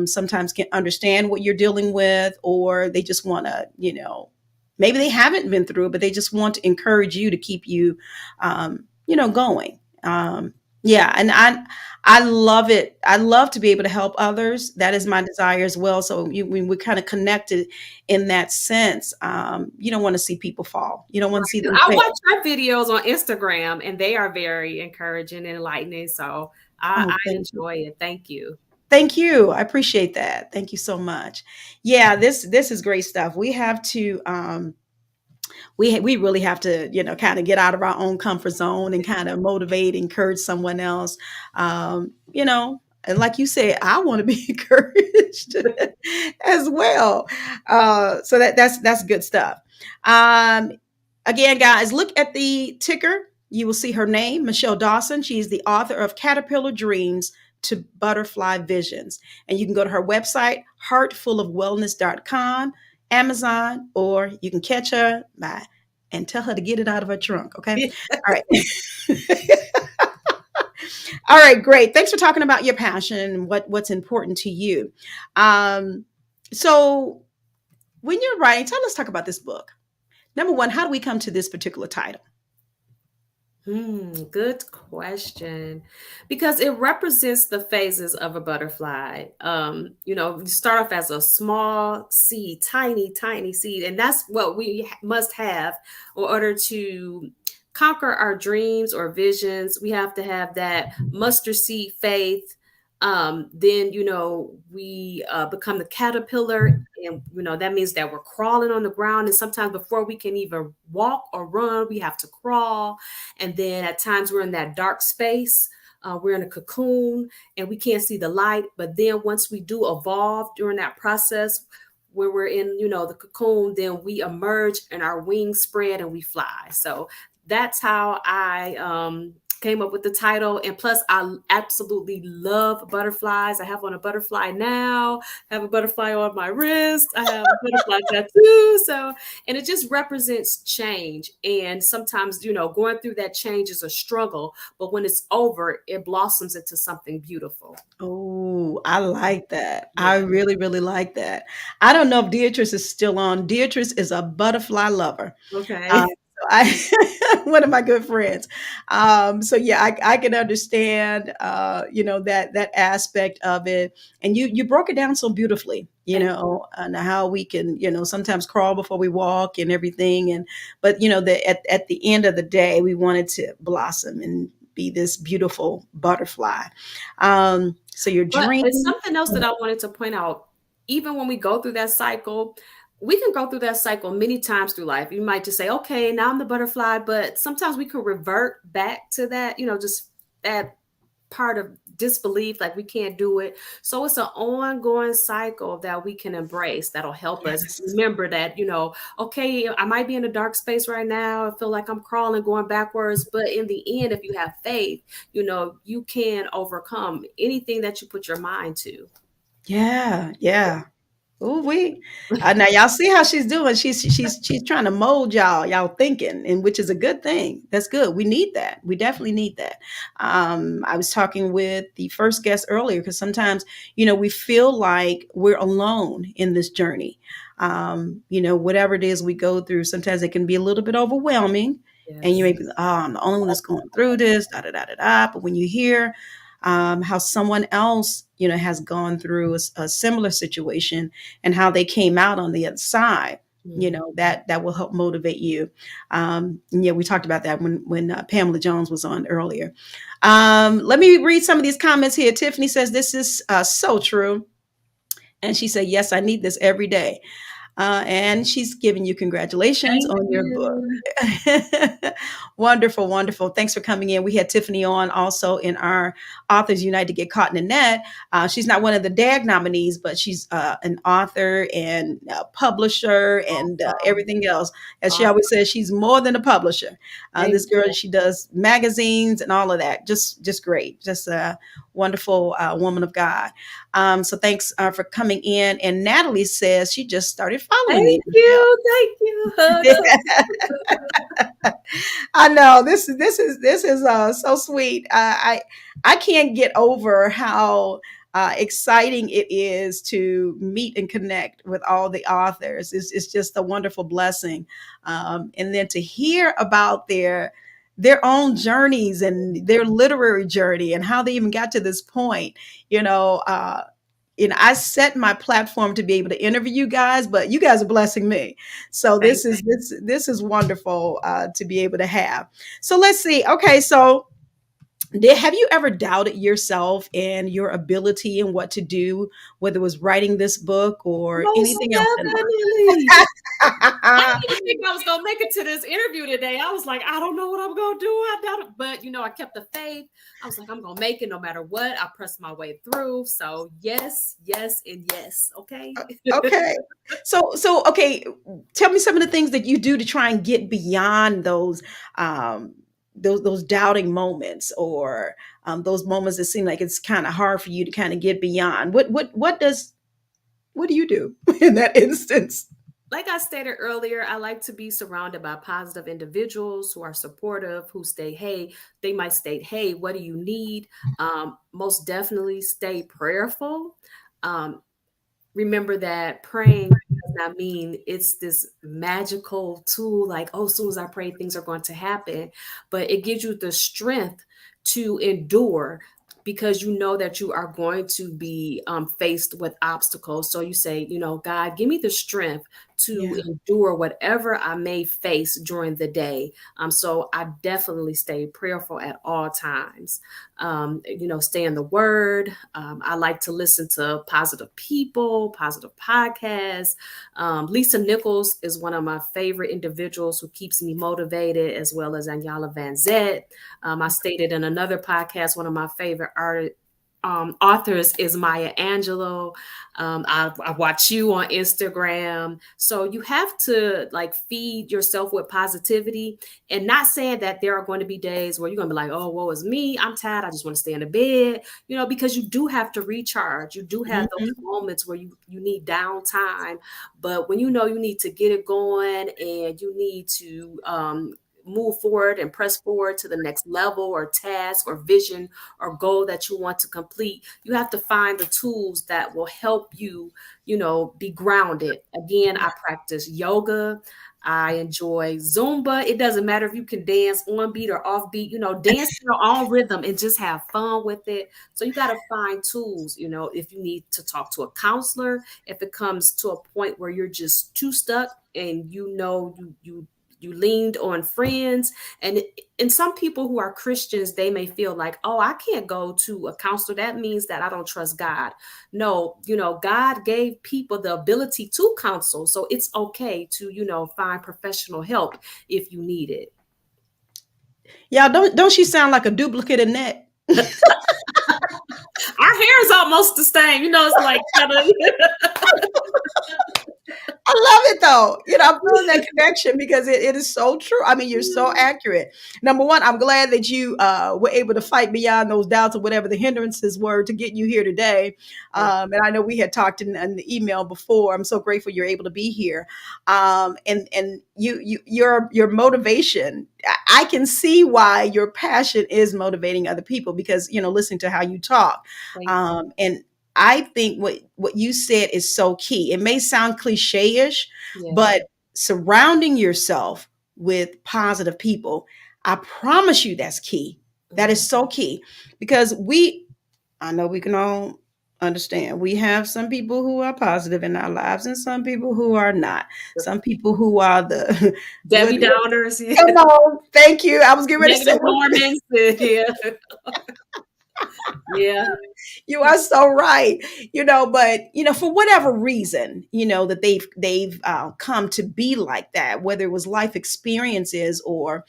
sometimes can understand what you're dealing with, or they just want to, maybe they haven't been through it, but they just want to encourage you to keep you, going. Yeah, and I love it. I love to be able to help others. That is my desire as well. So when we're kind of connected in that sense, you don't want to see people fall. You don't want to see them I fail. watch your videos on Instagram, and they are very encouraging and enlightening. So I Oh, thank you. enjoy it. Thank you. Thank you. I appreciate that. Thank you so much. Yeah, this is great stuff. We have to we really have to kind of get out of our own comfort zone and kind of motivate, encourage someone else. And like you said, I want to be encouraged as well. So that's good stuff. Um, Again, guys, look at the ticker. You will see her name, Michelle Dawson. She's the author of Caterpillar Dreams to Butterfly Visions. And you can go to her website, heartfulofwellness.com, Amazon, or you can catch her by and tell her to get it out of her trunk. Okay. All right. All right. Great. Thanks for talking about your passion and what's important to you. Um, so when you're writing, let's talk about this book. Number one, how do we come to this particular title? Good question. Because it represents the phases of a butterfly. You start off as a small seed, tiny, tiny seed, and that's what we must have in order to conquer our dreams or visions. We have to have that mustard seed faith. Then we become the caterpillar, and that means that we're crawling on the ground. And sometimes before we can even walk or run, we have to crawl. And then at times we're in that dark space. We're in a cocoon and we can't see the light. But then once we do evolve during that process, where we're in, the cocoon, then we emerge and our wings spread and we fly. So that's how I came up with the title. And plus, I absolutely love butterflies. I have on a butterfly now. I have a butterfly on my wrist. I have a butterfly tattoo. So, and it just represents change. And sometimes, going through that change is a struggle, but when it's over, it blossoms into something beautiful. Oh, I like that. Yeah. I really, really like that. I don't know if Beatrice is still on. Beatrice is a butterfly lover. Okay. So I, one of my good friends. So yeah, I can understand, that aspect of it, and you broke it down so beautifully, Thank and how we can, sometimes crawl before we walk and everything, but at the end of the day, we wanted to blossom and be this beautiful butterfly. So your But it's dream. something else that I wanted to point out. Even when we go through that cycle, we can go through that cycle many times through life. You might just say, okay, now I'm the butterfly, but sometimes we can revert back to that, just that part of disbelief, like we can't do it. So it's an ongoing cycle that we can embrace that'll help us Yes. remember that, okay, I might be in a dark space right now. I feel like I'm crawling, going backwards. But in the end, if you have faith, you can overcome anything that you put your mind to. Yeah, yeah. Ooh, now y'all see how she's doing. She's trying to mold y'all thinking, and which is a good thing. That's good. We need that. We definitely need that. I was talking with the first guest earlier because sometimes we feel like we're alone in this journey. Whatever it is we go through, sometimes it can be a little bit overwhelming, and you Yes. may be, oh, I'm the only one that's going through this. Da da da da da. But when you hear how someone else has gone through a similar situation and how they came out on the other side, Mhm. that will help motivate you. And yeah, we talked about that when Pamela Jones was on earlier. Let me read some of these comments here. Tiffany says this is so true, and she said, yes, I need this every day. And she's giving you congratulations Thank on your book. you. Wonderful, wonderful. Thanks for coming in. We had Tiffany on also in our Authors Unite to Get Caught in the Net. She's not one of the DAG nominees, but she's an author and a publisher and Awesome. everything else. As she Awesome. always says, she's more than a publisher. Thank This girl, you. she does magazines and all of that. Just great. Just a wonderful woman of God. So thanks for coming in. And Natalie says she just started following me. Thank you. Thank you. Hugs. I know this is so sweet. I can't get over how exciting it is to meet and connect with all the authors. It's just a wonderful blessing, and then to hear about their own journeys and their literary journey and how they even got to this point. You know. I set my platform to be able to interview you guys, but you guys are blessing me. So Thank this is wonderful to be able to have. So let's see. Okay, so have you ever doubted yourself and your ability and what to do, whether it was writing this book or Most anything else in definitely. I life? didn't think I was gonna make it to this interview today. I was like, I don't know what I'm gonna do. I doubt it, but I kept the faith. I was like, I'm gonna make it no matter what. I pressed my way through. So yes, yes, and yes. Okay. Okay. So okay, tell me some of the things that you do to try and get beyond um those doubting moments, or those moments that seem like it's kind of hard for you to kind of get beyond. What do you do in that instance? Like I stated earlier, I like to be surrounded by positive individuals who are supportive, who they might state, hey, what do you need? Most definitely stay prayerful. Um, Remember that praying does not mean it's this magical tool, like, oh, as soon as I pray, things are going to happen. But it gives you the strength to endure because you know that you are going to be faced with obstacles. So you say, God, give me the strength to Yeah. endure whatever I may face during the day. So I definitely stay prayerful at all times. Stay in the word. I like to listen to positive people, positive podcasts. Lisa Nichols is one of my favorite individuals who keeps me motivated, as well as Anyala Van Zet. I stated in another podcast, one of my favorite authors is Maya Angelou. I watch you on Instagram. So you have to like feed yourself with positivity, and not saying that there are going to be days where you're going to be like, oh, woe is me. I'm tired. I just want to stay in the bed, because you do have to recharge. You do have those Mhm. moments where you need downtime. But when you know you need to get it going and you need to, move forward and press forward to the next level or task or vision or goal that you want to complete, you have to find the tools that will help you, be grounded. Again, I practice yoga. I enjoy Zumba. It doesn't matter if you can dance on beat or off beat, dance to your own rhythm and just have fun with it. So you got to find tools, if you need to talk to a counselor, if it comes to a point where you're just too stuck and you leaned on friends. And some people who are Christians, they may feel like, oh, I can't go to a counselor, that means that I don't trust God. No, God gave people the ability to counsel, so it's okay to find professional help if you need it. Yeah, don't she sound like a duplicate of Annette? Our hair is almost the same, it's like kind of. I love it though. I'm feeling that connection because it is so true. I mean, you're so accurate. Number one, I'm glad that you were able to fight beyond those doubts or whatever the hindrances were to get you here today. And I know we had talked in the email before. I'm so grateful you're able to be here. And your motivation. I can see why your passion is motivating other people because listening to how you talk. Thank you. And I think what you said is so key. It may sound cliche-ish, Yeah. but surrounding yourself with positive people, I promise you that's key. That Mhm. is so key because I know we can all understand. We have some people who are positive in our lives and some people who are not. Some people who are the Debbie Downers, come yeah. on, thank you. I was getting ready to say Negative Normans, yeah. Yeah. you are so right. But for whatever reason, that they've come to be like that, whether it was life experiences or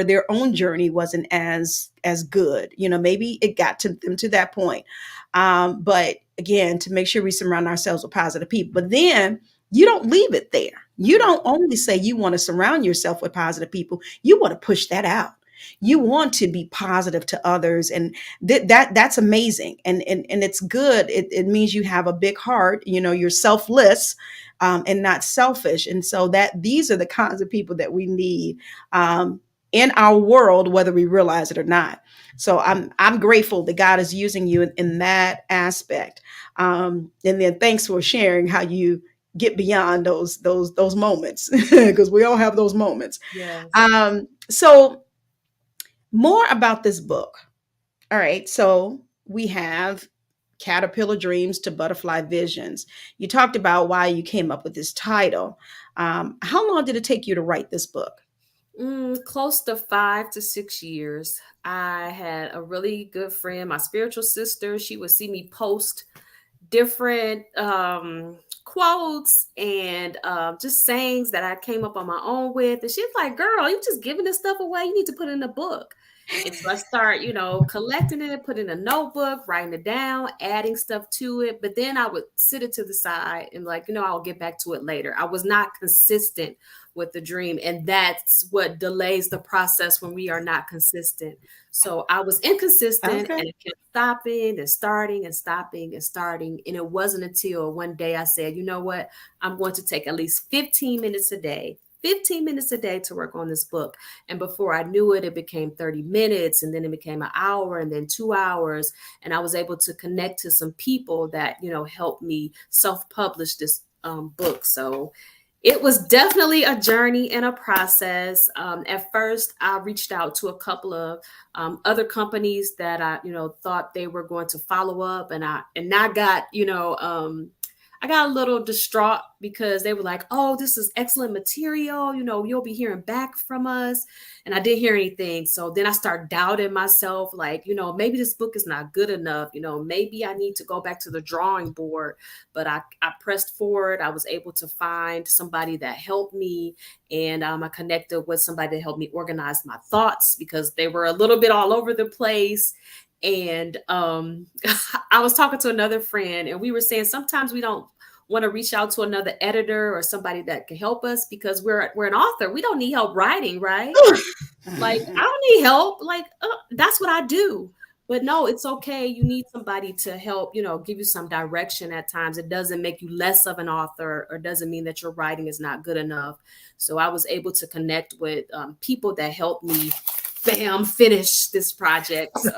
their own journey wasn't as good. Maybe it got to them to that point. But again, to make sure we surround ourselves with positive people. But then you don't leave it there. You don't only say you want to surround yourself with positive people. You want to push that out. You want to be positive to others, and that's amazing, and it's good. It means you have a big heart. You're selfless, and not selfish, and so that these are the kinds of people that we need in our world, whether we realize it or not. So I'm grateful that God is using you in that aspect. And then thanks for sharing how you get beyond those moments because we all have those moments. Yes. So more about this book. All right. So we have Caterpillar Dreams to Butterfly Visions. You talked about why you came up with this title. How long did it take you to write this book? Close to 5 to 6 years. I had a really good friend, my spiritual sister. She would see me post different quotes and just sayings that I came up on my own with. And she's like, girl, you just giving this stuff away. You need to put it in a book. And so I start, collecting it, put it in a notebook, writing it down, adding stuff to it. But then I would sit it to the side and like, I'll get back to it later. I was not consistent with the dream. And that's what delays the process when we are not consistent. So I was inconsistent Okay. and it kept stopping and starting and stopping and starting. And it wasn't until one day I said, you know what? I'm going to take at least 15 minutes a day. 15 minutes a day to work on this book. And before I knew it, it became 30 minutes and then it became an hour and then 2 hours. And I was able to connect to some people that, helped me self-publish this book. So it was definitely a journey and a process. At first, I reached out to a couple of other companies that I, thought they were going to follow up, and I got, I got a little distraught because they were like, "Oh, this is excellent material. You'll be hearing back from us." And I didn't hear anything. So then I started doubting myself, like, maybe this book is not good enough. Maybe I need to go back to the drawing board. But I pressed forward. I was able to find somebody that helped me. And I connected with somebody that helped me organize my thoughts because they were a little bit all over the place. And I was talking to another friend, and we were saying sometimes we don't want to reach out to another editor or somebody that can help us because we're an author. We don't need help writing, right? Like, I don't need help. Like, that's what I do. But no, it's okay. You need somebody to help, give you some direction at times. It doesn't make you less of an author or doesn't mean that your writing is not good enough. So I was able to connect with people that helped me, bam, finish this project. So.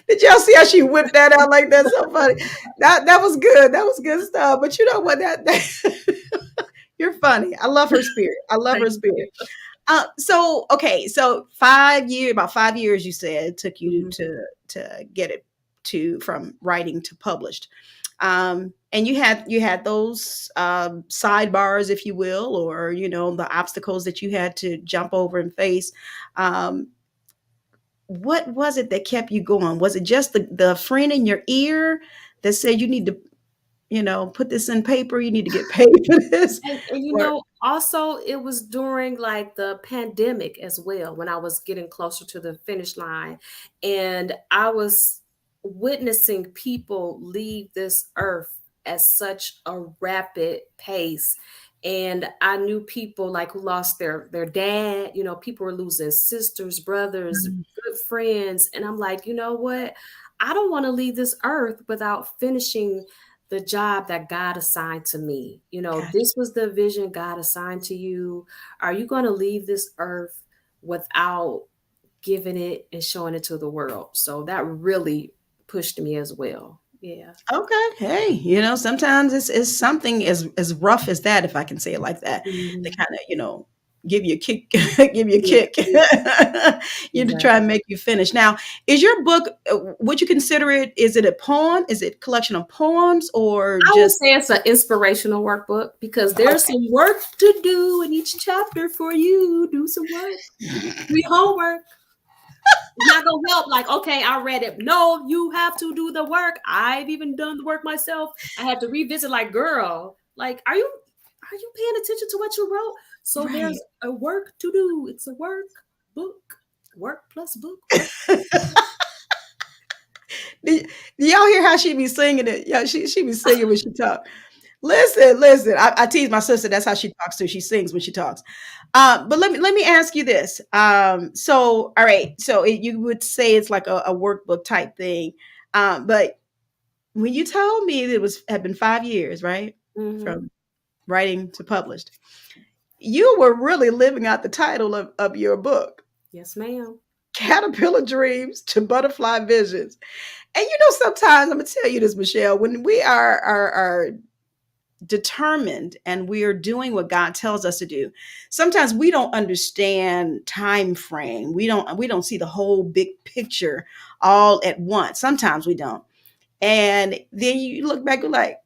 Did y'all see how she whipped that out like that? So funny. That was good. That was good stuff. But you know what? That you're funny. I love her spirit. I love her Thank spirit. you. So okay, so about 5 years, you said it took you to get it from writing to published. And you had those sidebars, if you will, or the obstacles that you had to jump over and face. Um, what was it that kept you going? Was it just the friend in your ear that said you need to, put this in paper, you need to get paid for this? And Or also it was during like the pandemic as well, when I was getting closer to the finish line. And I was witnessing people leave this earth at such a rapid pace. And I knew people like who lost their dad, people were losing sisters, brothers, good friends. And I'm like, you know what? I don't want to leave this earth without finishing the job that God assigned to me. Gotcha. This was the vision God assigned to you. Are you going to leave this earth without giving it and showing it to the world? So that really pushed me as well. Yeah. Okay. Hey, sometimes it's something as rough as that, if I can say it like that, to Mhm. kind of, give you a kick, give you a Yeah, kick, yeah, to try and exactly. make you finish. Now, is your book, would you consider it, is it a poem? Is it a collection of poems or I would just, say it's an inspirational workbook because there's okay. some work to do in each chapter for you. Do some work, do your homework. It's not gonna help. Like, okay, I read it. No, you have to do the work. I've even done the work myself. I had to revisit. Like, girl, like, are you paying attention to what you wrote? So Right. there's a work to do. It's a work book. Work plus book. Work. Do y'all hear how she be singing it? Yeah, she be singing when she talk. Listen. I tease my sister. That's how she talks too. She sings when she talks. But let me ask you this. So all right. So you would say it's like a workbook type thing. But when you told me that had been 5 years, right, Mm-hmm. from writing to published, you were really living out the title of your book, Yes, ma'am. Caterpillar Dreams to Butterfly Visions. And sometimes I'm gonna tell you this, Michelle, when we are determined and we are doing what God tells us to do, sometimes we don't understand time frame. We don't see the whole big picture all at once. Sometimes we don't. And then you look back, you're like,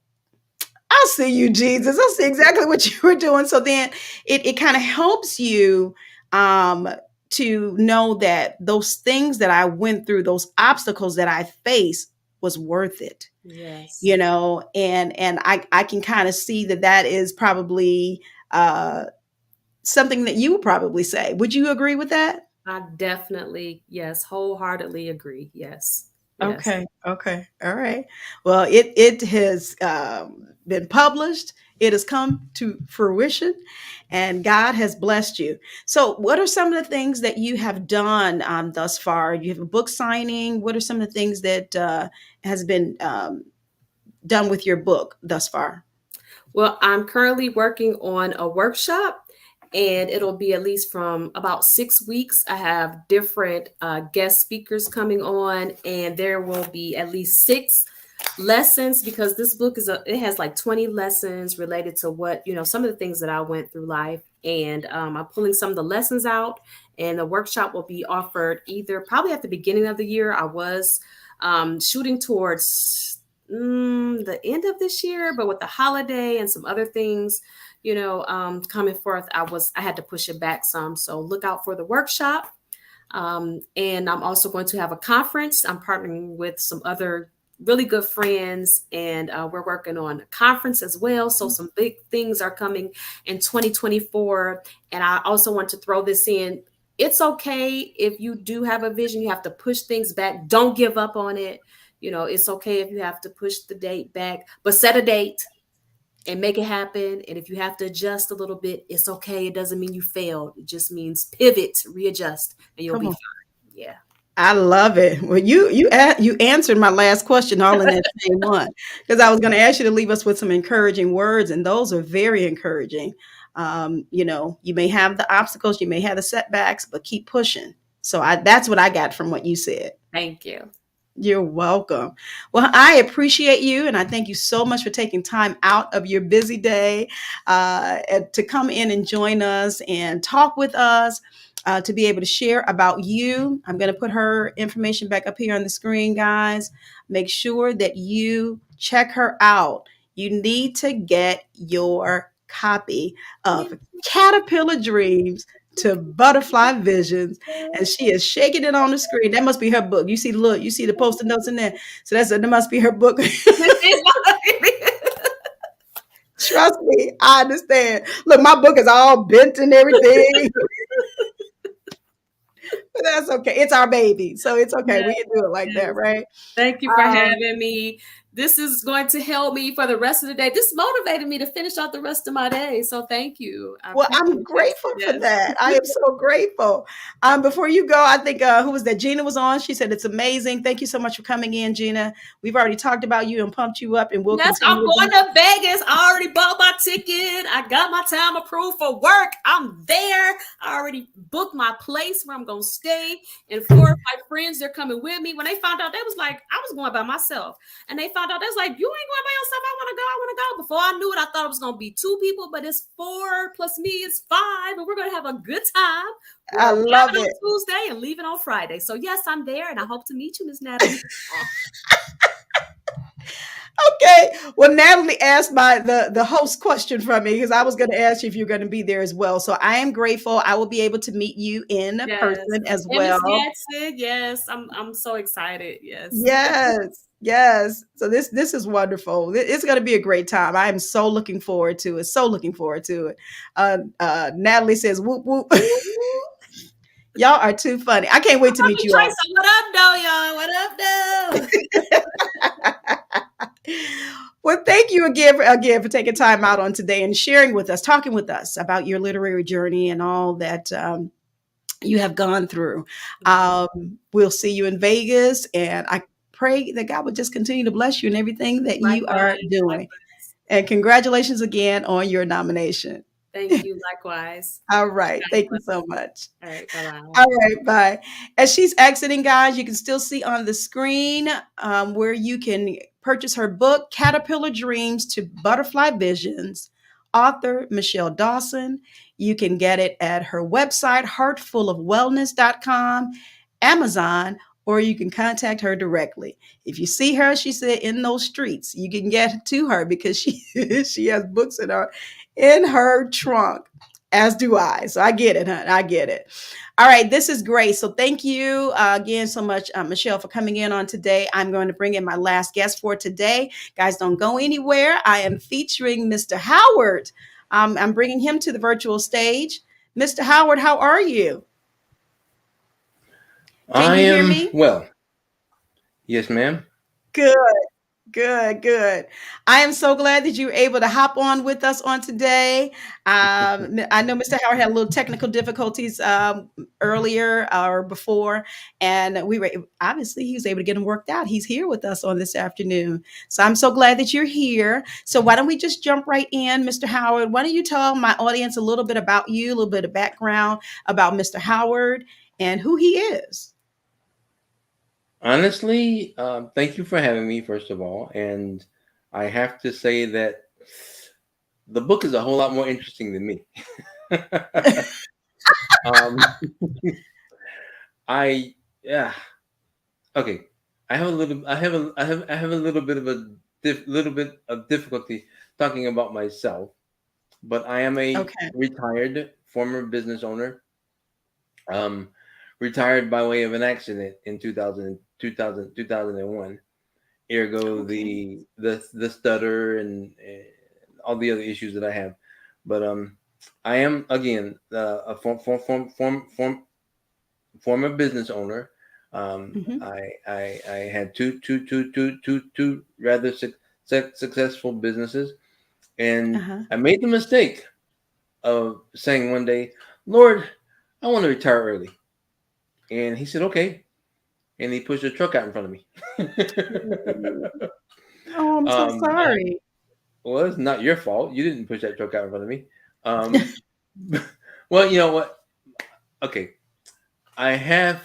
I see you, Jesus. I see exactly what you were doing. So then it kind of helps you um, to know that those things that I went through, those obstacles that I faced, was worth it. Yes. And I can kind of see that is probably uh, something that you would probably say. Would you agree with that? I definitely, yes, wholeheartedly agree. Yes. Yes. Okay. Okay. All right. Well, it has been published. It has come to fruition, and God has blessed you. So, what are some of the things that you have done thus far? You have a book signing. What are some of the things that has been done with your book thus far? Well, I'm currently working on a workshop and it'll be at least from about 6 weeks. I have different guest speakers coming on, and there will be at least 6 lessons because this book it has like 20 lessons related to some of the things that I went through life. And I'm pulling some of the lessons out, and the workshop will be offered either probably at the beginning of the year. I was shooting towards the end of this year, but with the holiday and some other things, coming forth, I had to push it back some. So look out for the workshop. And I'm also going to have a conference. I'm partnering with some other really good friends, and we're working on a conference as well. So some big things are coming in 2024. And I also want to throw this in. it's okay if you do have a vision, you have to push things back. Don't give up on it. It's okay if you have to push the date back, but set a date and make it happen. And if you have to adjust a little bit, it's okay. It doesn't mean you failed. It just means pivot, readjust, and you'll Come be on. fine. Yeah. I love it. Well, you answered my last question all in that same one, because I was going to ask you to leave us with some encouraging words, and those are very encouraging. You may have the obstacles, you may have the setbacks, but keep pushing. So that's what I got from what you said. Thank you. You're welcome. Well, I appreciate you, and I thank you so much for taking time out of your busy day and to come in and join us and talk with us, to be able to share about you. I'm going to put her information back up here on the screen, guys. Make sure that you check her out. You need to get your copy of Caterpillar Dreams to Butterfly Visions, and she is shaking it on the screen. That must be her book. You see, look, you see the post-it notes in there. So that must be her book. Trust me, I understand. Look, my book is all bent and everything, but that's okay. It's our baby, so it's okay. We Yes, can do it like that, yes. right? Thank you for Um, having me. This is going to help me for the rest of the day. This motivated me to finish out the rest of my day. So thank you. I Well, I'm appreciate this. grateful for Yes. that. I am so grateful. Before you go, I think who was that? Gina was on. She said it's amazing. Thank you so much for coming in, Gina. We've already talked about you and pumped you up, and we'll Yes, I'm continue to going do. to Vegas. I already bought my ticket. I got my time approved for work. I'm there. I already booked my place where I'm going to stay. And four of my friends, they're coming with me. When they found out, they was like, I was going by myself. And they found out, they was like, you ain't going by yourself. I want to go. I want to go. Before I knew it, I thought it was going to be 2 people, but it's 4 plus me. It's 5. And we're going to have a good time. I We're love arriving on it. Tuesday and leaving on Friday. So, yes, I'm there. And I hope to meet you, Miss Natalie. Okay. Well, Natalie asked the host question from me, because I was going to ask you if you're going to be there as well. So I am grateful. I will be able to meet you in Yes. person as And Miss well. Jackson, yes, I'm so excited. Yes. Yes. Yes. So this is wonderful. It's going to be a great time. I am so looking forward to it. So looking forward to it. Natalie says, "Whoop whoop." Ooh. Y'all are too funny. I can't wait to meet you all. Tracy, what up, though, y'all? What up, though? Well, thank you again for taking time out on today and sharing with us, talking with us about your literary journey and all that you have gone through. We'll see you in Vegas, and I pray that God would just continue to bless you in everything that you are Likewise, doing. likewise. And congratulations again on your nomination. Thank you, likewise. All right. Thank you so much. All right, bye-bye. All right, bye. As she's exiting, guys, you can still see on the screen where you can purchase her book, Caterpillar Dreams to Butterfly Visions, author Michelle Dawson. You can get it at her website, heartfulofwellness.com, Amazon, or you can contact her directly. If you see her, she said, in those streets, you can get to her because she she has books in her trunk, as do I. So I get it, huh? I get it. All right, this is great. So thank you again so much, Michelle, for coming in on today. I'm going to bring in my last guest for today. Guys, don't go anywhere. I am featuring Mr. Howard. I'm bringing him to the virtual stage. Mr. Howard, how are you? Can I you hear am me? well. Yes, ma'am. Good. Good, good. I am so glad that you were able to hop on with us on today. I know Mr. Howard had a little technical difficulties earlier or before, and we were obviously he was able to get them worked out. He's here with us on this afternoon, so I'm so glad that you're here. So why don't we just jump right in, Mr. Howard? Why don't you tell my audience a little bit about you, a little bit of background about Mr. Howard and who he is? Honestly, thank you for having me, first of all. And I have to say that the book is a whole lot more interesting than me. um, I yeah. Okay. I have a little bit of little bit of difficulty talking about myself, but I am a Okay. retired former business owner. Um, Retired by way of an accident in 2001. Ergo Okay. the stutter and all the other issues that I have. But I am again a former business owner. Mhm. I had two rather successful businesses, and Uh-huh. I made the mistake of saying one day, "Lord, I want to retire early," and He said, "Okay," and He pushed a truck out in front of me. Oh, I'm so um, sorry. well, it's not your fault. You didn't push that truck out in front of me. Um, well, you know what? Okay, I have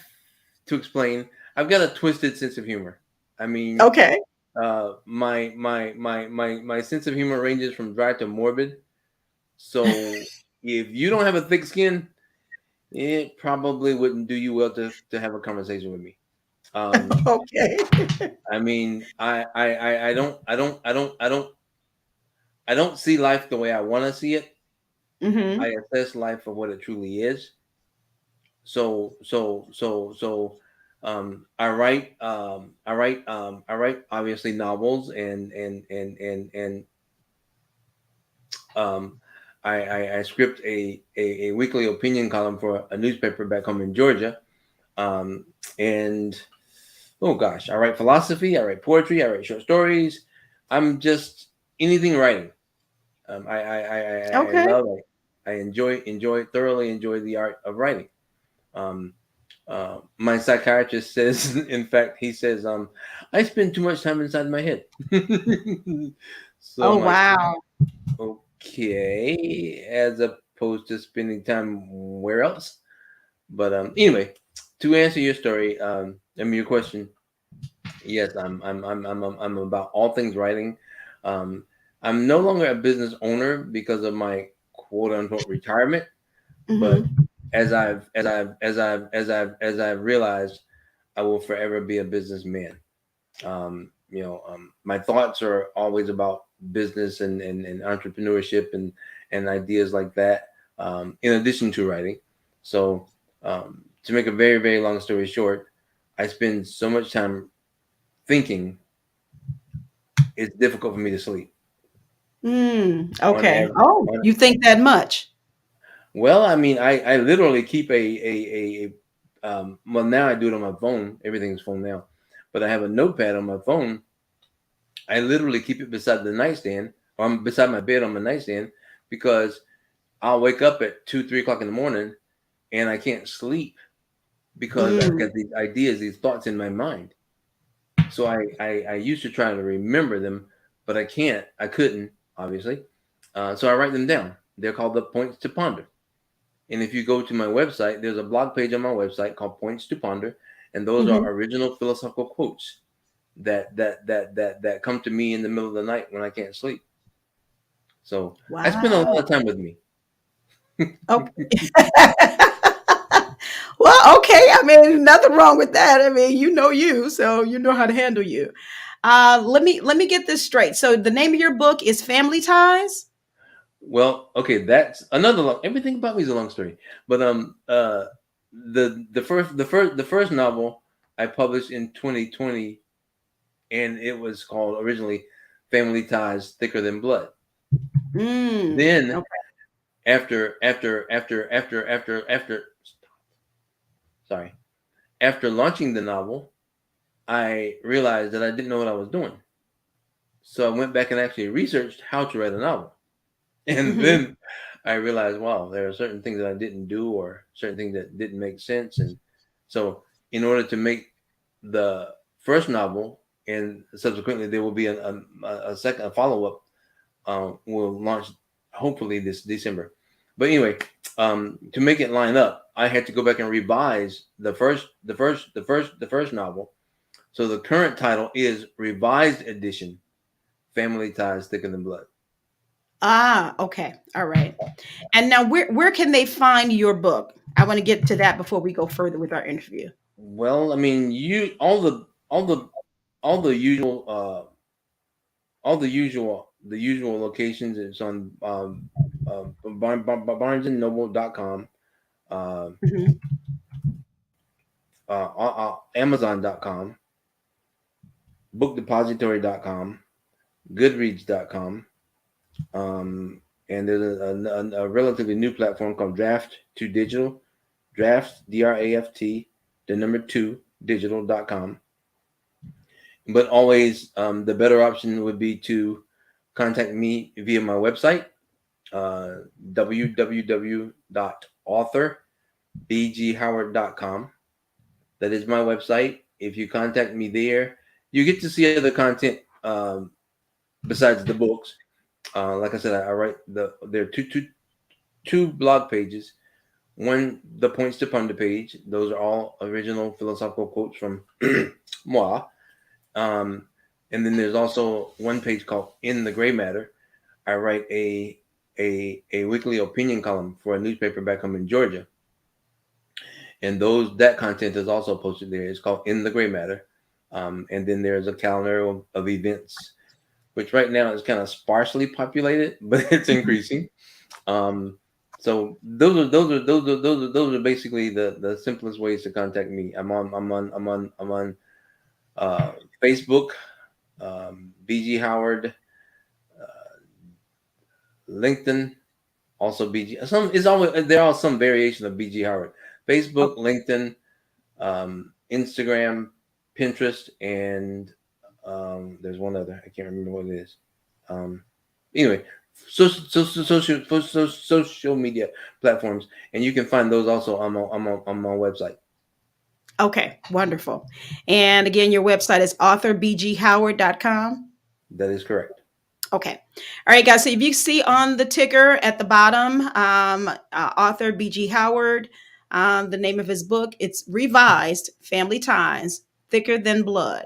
to explain. I've got a twisted sense of humor. I mean, Okay. my sense of humor ranges from dry to morbid. So if you don't have a thick skin, it probably wouldn't do you well to have a conversation with me. Um, Okay. I mean, I don't see life the way I want to see it. Mhm. I assess life for what it truly is. So I write obviously novels and um I script a weekly opinion column for a newspaper back home in Georgia. Um and oh gosh, I write philosophy, I write poetry, I write short stories. I'm just anything writing. I Okay. love it. I thoroughly enjoy the art of writing. Um, my psychiatrist says, in fact, he says, I spend too much time inside my head. So Oh, I'm like, wow. okay, as opposed to spending time where else. But anyway, to answer your story, I mean your question, yes, I'm about all things writing. Um, I'm no longer a business owner because of my quote unquote retirement, but Mhm. as I've realized, I will forever be a businessman. My thoughts are always about business and entrepreneurship and ideas like that. In addition to writing, so to make a very very long story short, I spend so much time thinking it's difficult for me to sleep on Okay. average. Oh, you think that much? Well, I mean, I literally keep well, now I do it on my phone. Everything's phone now, but I have a notepad on my phone. I literally keep it beside the nightstand, or I'm beside my bed on my nightstand, because I'll wake up at 2, 3 o'clock in the morning and I can't sleep because I've Mm. got these ideas, these thoughts in my mind. So I used to try to remember them, but I can't. I couldn't, obviously. So I write them down. They're called the points to ponder. And if you go to my website, there's a blog page on my website called Points to Ponder, and those Mhm. are original philosophical quotes that come to me in the middle of the night when I can't sleep. So I spend a lot Wow. of time with me. Okay. Well, okay. I mean, nothing wrong with that. I mean, you know you, so you know how to handle you. Let me get this straight. So the name of your book is Family Ties? Well, okay, that's another long. Everything about me is a long story, but the first novel I published in 2020, and it was called originally "Family Ties Thicker Than Blood." Then Okay. after sorry, after launching the novel, I realized that I didn't know what I was doing. So I went back and actually researched how to write a novel. And Mhm. then I realized, wow, there are certain things that I didn't do or certain things that didn't make sense. And so, in order to make the first novel, and subsequently there will be a second, a follow up, will launch hopefully this December. But anyway, to make it line up, I had to go back and revise the first novel. So the current title is Revised Edition: Family Ties Thicker Than Blood. Okay. All right. And now where can they find your book? I want to get to that before we go further with our interview. Well, I mean, you all the usual the usual locations. It's on barnesandnoble.com, uh, Mhm. amazon.com, bookdepository.com, goodreads.com, and there's a relatively new platform called Draft to Digital. draft, DRAFT, the number two, digital.com. But always, the better option would be to contact me via my website, www.author.bghoward.com. That is my website. If you contact me there, you get to see other content, besides the books. Like I said, I write there are two blog pages. One, the Points to Ponder page. Those are all original philosophical quotes from moi. Um, and then there's also one page called In the Gray Matter. I write a weekly opinion column for a newspaper back home in Georgia, and that content is also posted there. It's called In the Gray Matter. And then there's a calendar of events, which right now is kind of sparsely populated, but it's increasing. Um, so those are basically the simplest ways to contact me. I'm on uh, Facebook, BG Howard, LinkedIn, also BG. Some is always there are some variation of BG Howard. Facebook, LinkedIn, Instagram, Pinterest, and there's one other. I can't remember what it is. Um, anyway, social media platforms, and you can find those also on my website. Okay, wonderful. And again, your website is authorbghoward.com. That is correct. Okay. All right, guys. So if you see on the ticker at the bottom, author B.G. Howard, the name of his book, it's Revised Family Ties, Thicker Than Blood,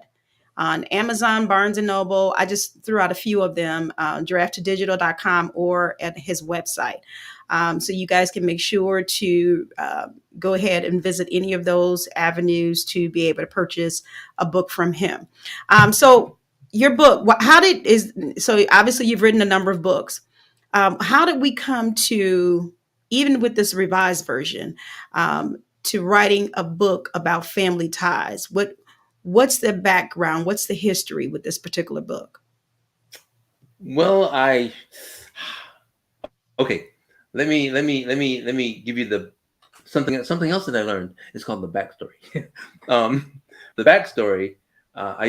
on Amazon, Barnes and Noble. I just threw out a few of them, draftdigital.com or at his website. So you guys can make sure to go ahead and visit any of those avenues to be able to purchase a book from him. So your book, so obviously you've written a number of books. How did we come to, even with this revised version, to writing a book about family ties? What's the background? What's the history with this particular book? Well, okay. Let me give you the something else that I learned. It's called the backstory. um, the backstory. I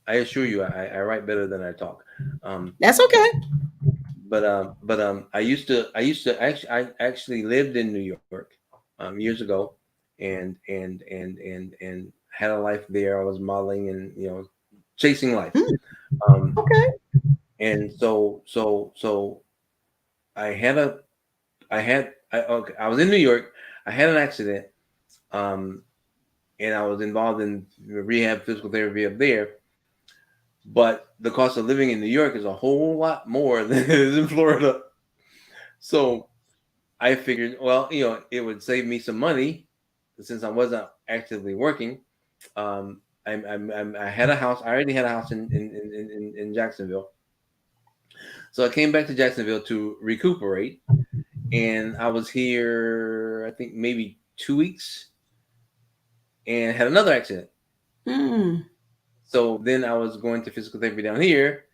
assure you, I write better than I talk. That's okay. I actually lived in New York, years ago, and had a life there. I was modeling and chasing life. Hmm, Um, okay. and so I had a I was in New York. I had an accident, um, and I was involved in rehab, physical therapy up there. But the cost of living in New York is a whole lot more than it is in Florida. So I figured, well, it would save me some money since I wasn't actively working. Um, I had a house. I already had a house in Jacksonville. So I came back to Jacksonville to recuperate, and I was here, I think maybe 2 weeks, and had another accident. Hmm. So then I was going to physical therapy down here,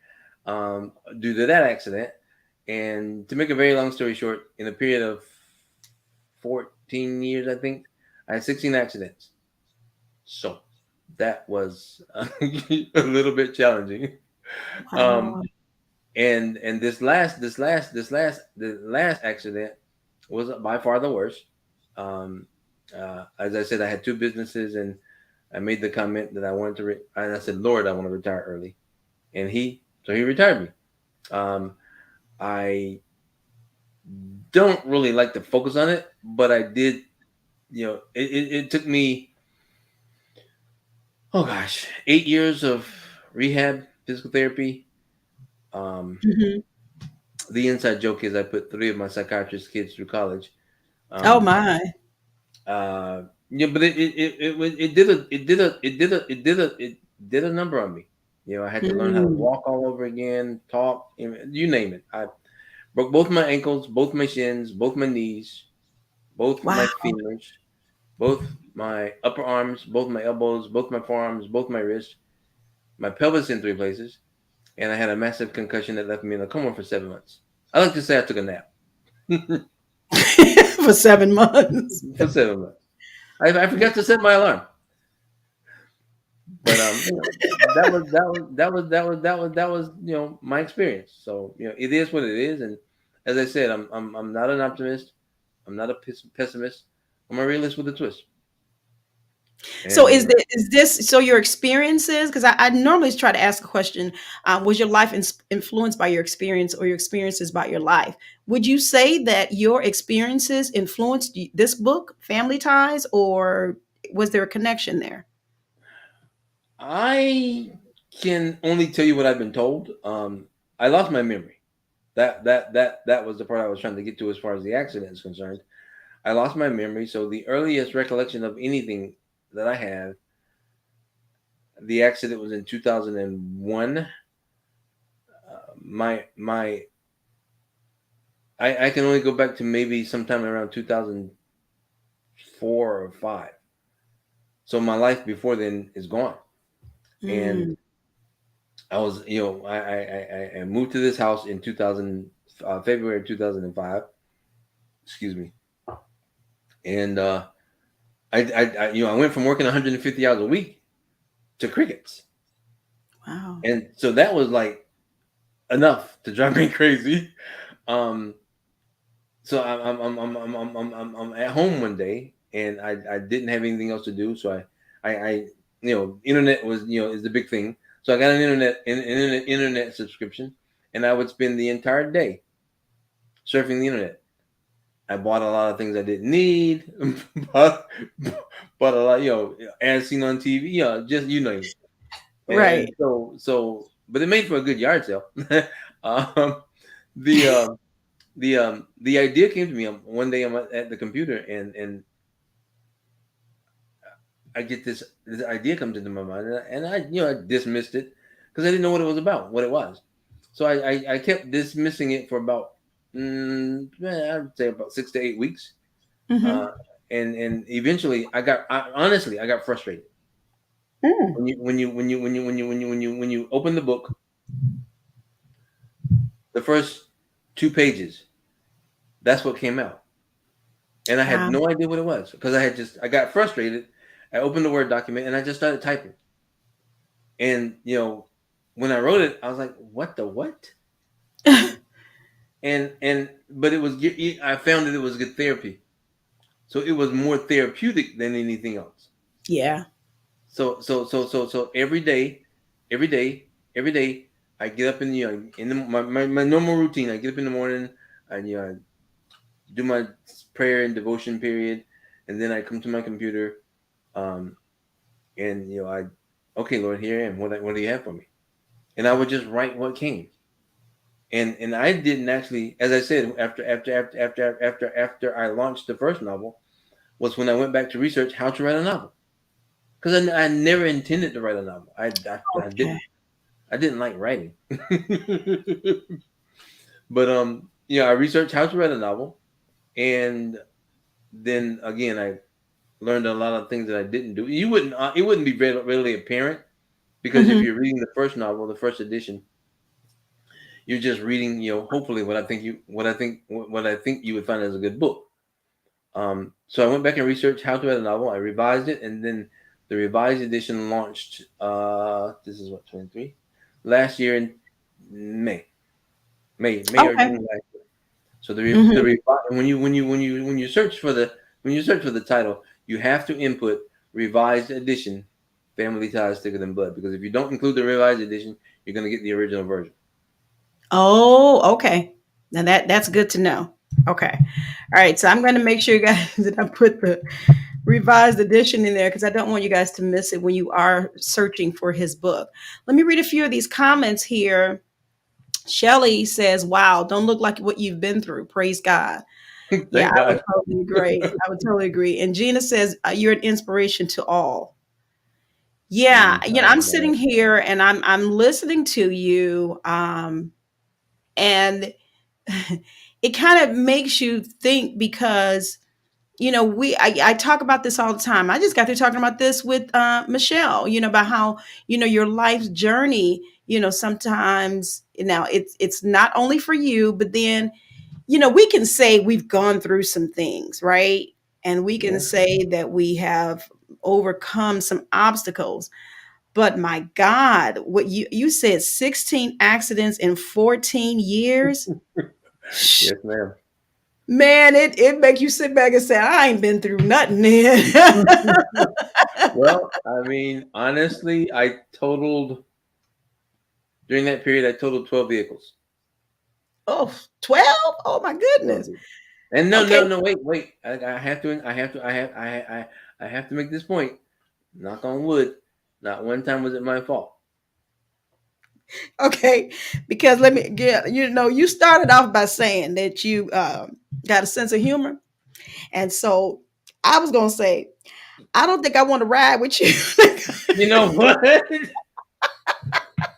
due to that accident. And to make a very long story short, in a period of 14 years, I think, I had 16 accidents. So that was a little bit challenging. Um, Wow. and the last accident was by far the worst. Um, as I said, I had two businesses, and I made the comment that I wanted to, and I said, "Lord, I want to retire early," and he retired me. Um, I don't really like to focus on it, but I did. It took me, oh gosh, 8 years of rehab, physical therapy. Um, Mhm. the inside joke is I put three of my psychiatrist kids through college. Oh Um, my. yeah, but it did a number on me. I had to learn how to Hmm. walk all over again, talk, you name it. I broke both my ankles, both my shins, both my knees, both Wow. my femurs, both my upper arms, both my elbows, both my forearms, both my wrists, my pelvis in three places, and I had a massive concussion that left me in a coma for 7 months. I like to say I took a nap. for 7 months. for 7 months. I forgot to set my alarm, but that was my experience. So it is what it is, and as I said, I'm not an optimist. I'm not a pessimist. I'm a realist with a twist. So And is this so your experiences? Because I normally try to ask a question: was your life influenced by your experience, or your experiences by your life? Would you say that your experiences influenced this book, Family Ties, or was there a connection there? I can only tell you what I've been told. I lost my memory. That was the part I was trying to get to as far as the accident is concerned. I lost my memory, so the earliest recollection of anything that I have, the accident was in 2001. My I can only go back to maybe sometime around 2004 or five. So my life before then is gone, and Mm, I was I moved to this house in 2000 February 2005. Excuse me, and I went from working 150 hours a week to crickets, wow. and so that was like enough to drive me crazy. Um, so I'm at home one day, and I didn't have anything else to do, so I internet was is the big thing. So I got an internet subscription, and I would spend the entire day surfing the internet. I bought a lot of things I didn't need, bought, bought a lot, as seen on TV, just and Right. but it made for a good yard sale. um, the the idea came to me one day. I'm at the computer, and I get this idea comes into my mind, and I dismissed it because I didn't know what it was about, what it was. So I kept dismissing it for about I'd say about 6 to 8 weeks, uh, Hmm. and eventually honestly I got frustrated Mm. when you open the book, the first 2 pages, that's what came out. And I had Wow. no idea what it was because I got frustrated. I opened the Word document and I just started typing. And when I wrote it, I was like, "What the what?" And but I found that it was good therapy. So it was more therapeutic than anything else. Yeah. So every day, every day, every day, I get up my normal routine. I get up in the morning, and do my prayer and devotion period, and then I come to my computer, um, and okay, Lord, here I am. What do you have for me? And I would just write what came. And I didn't actually, as I said, after I launched the first novel, was when I went back to research how to write a novel, because I never intended to write a novel. I Okay. didn't like writing, but I researched how to write a novel, and then again I learned a lot of things that I didn't do. It wouldn't be readily apparent, because if Hmm. you're reading the first novel, the first edition, you're just reading, hopefully what I think you would find as a good book. So I went back and researched how to write a novel. I revised it, and then the revised edition launched. This is what, 23 last year in May, May or Okay. June last year. So Hmm. when you search for the title, you have to input revised edition, Family Ties Thicker Than Blood, because if you don't include the revised edition, you're gonna get the original version. Oh, okay. Now that's good to know. Okay. All right. So I'm going to make sure, you guys, that I put the revised edition in there because I don't want you guys to miss it when you are searching for his book. Let me read a few of these comments here. Shelly says, "Wow, don't look like what you've been through. Praise God." Yeah, Thank I would God. totally agree. I would totally agree. And Gina says, "You're an inspiration to all." Yeah, I'm sitting here and I'm listening to you, and it kind of makes you think because I talk about this all the time. I just got through talking about this with Michelle, about how your life's journey, sometimes it's not only for you, but then we can say we've gone through some things, right? And we can Yeah. say that we have overcome some obstacles. But my God, what you said 16 accidents in 14 years? Yes, ma'am. Man, it makes you sit back and say, I ain't been through nothing then. Well, I mean, honestly, I totaled during that period. I totaled 12 vehicles. Oh, 12? Oh my 12 goodness. vehicles. And no, Okay. no, no. Wait. I have to. I have to make this point. Knock on wood. Not one time was it my fault. Okay. Because let me get, you started off by saying that you got a sense of humor. And so I was going to say, I don't think I want to ride with you. You know what?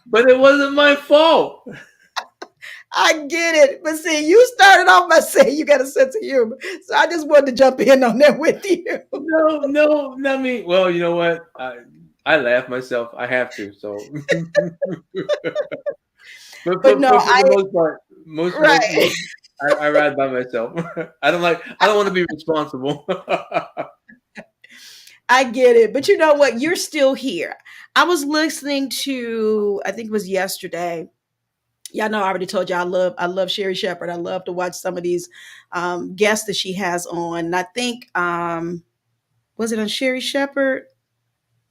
But it wasn't my fault. I get it. But see, you started off by saying you got a sense of humor. So I just wanted to jump in on that with you. No, no, not me. Well, you know what? I laugh myself. I have to. So, but But no, for the most part, right. I ride by myself. I don't want to be responsible. I get it. But you know what? You're still here. I was listening to, I think it was yesterday. Y'all know I already told you I love Sherry Shepherd. I love to watch some of these guests that she has on. And I think was it on Sherry Shepherd?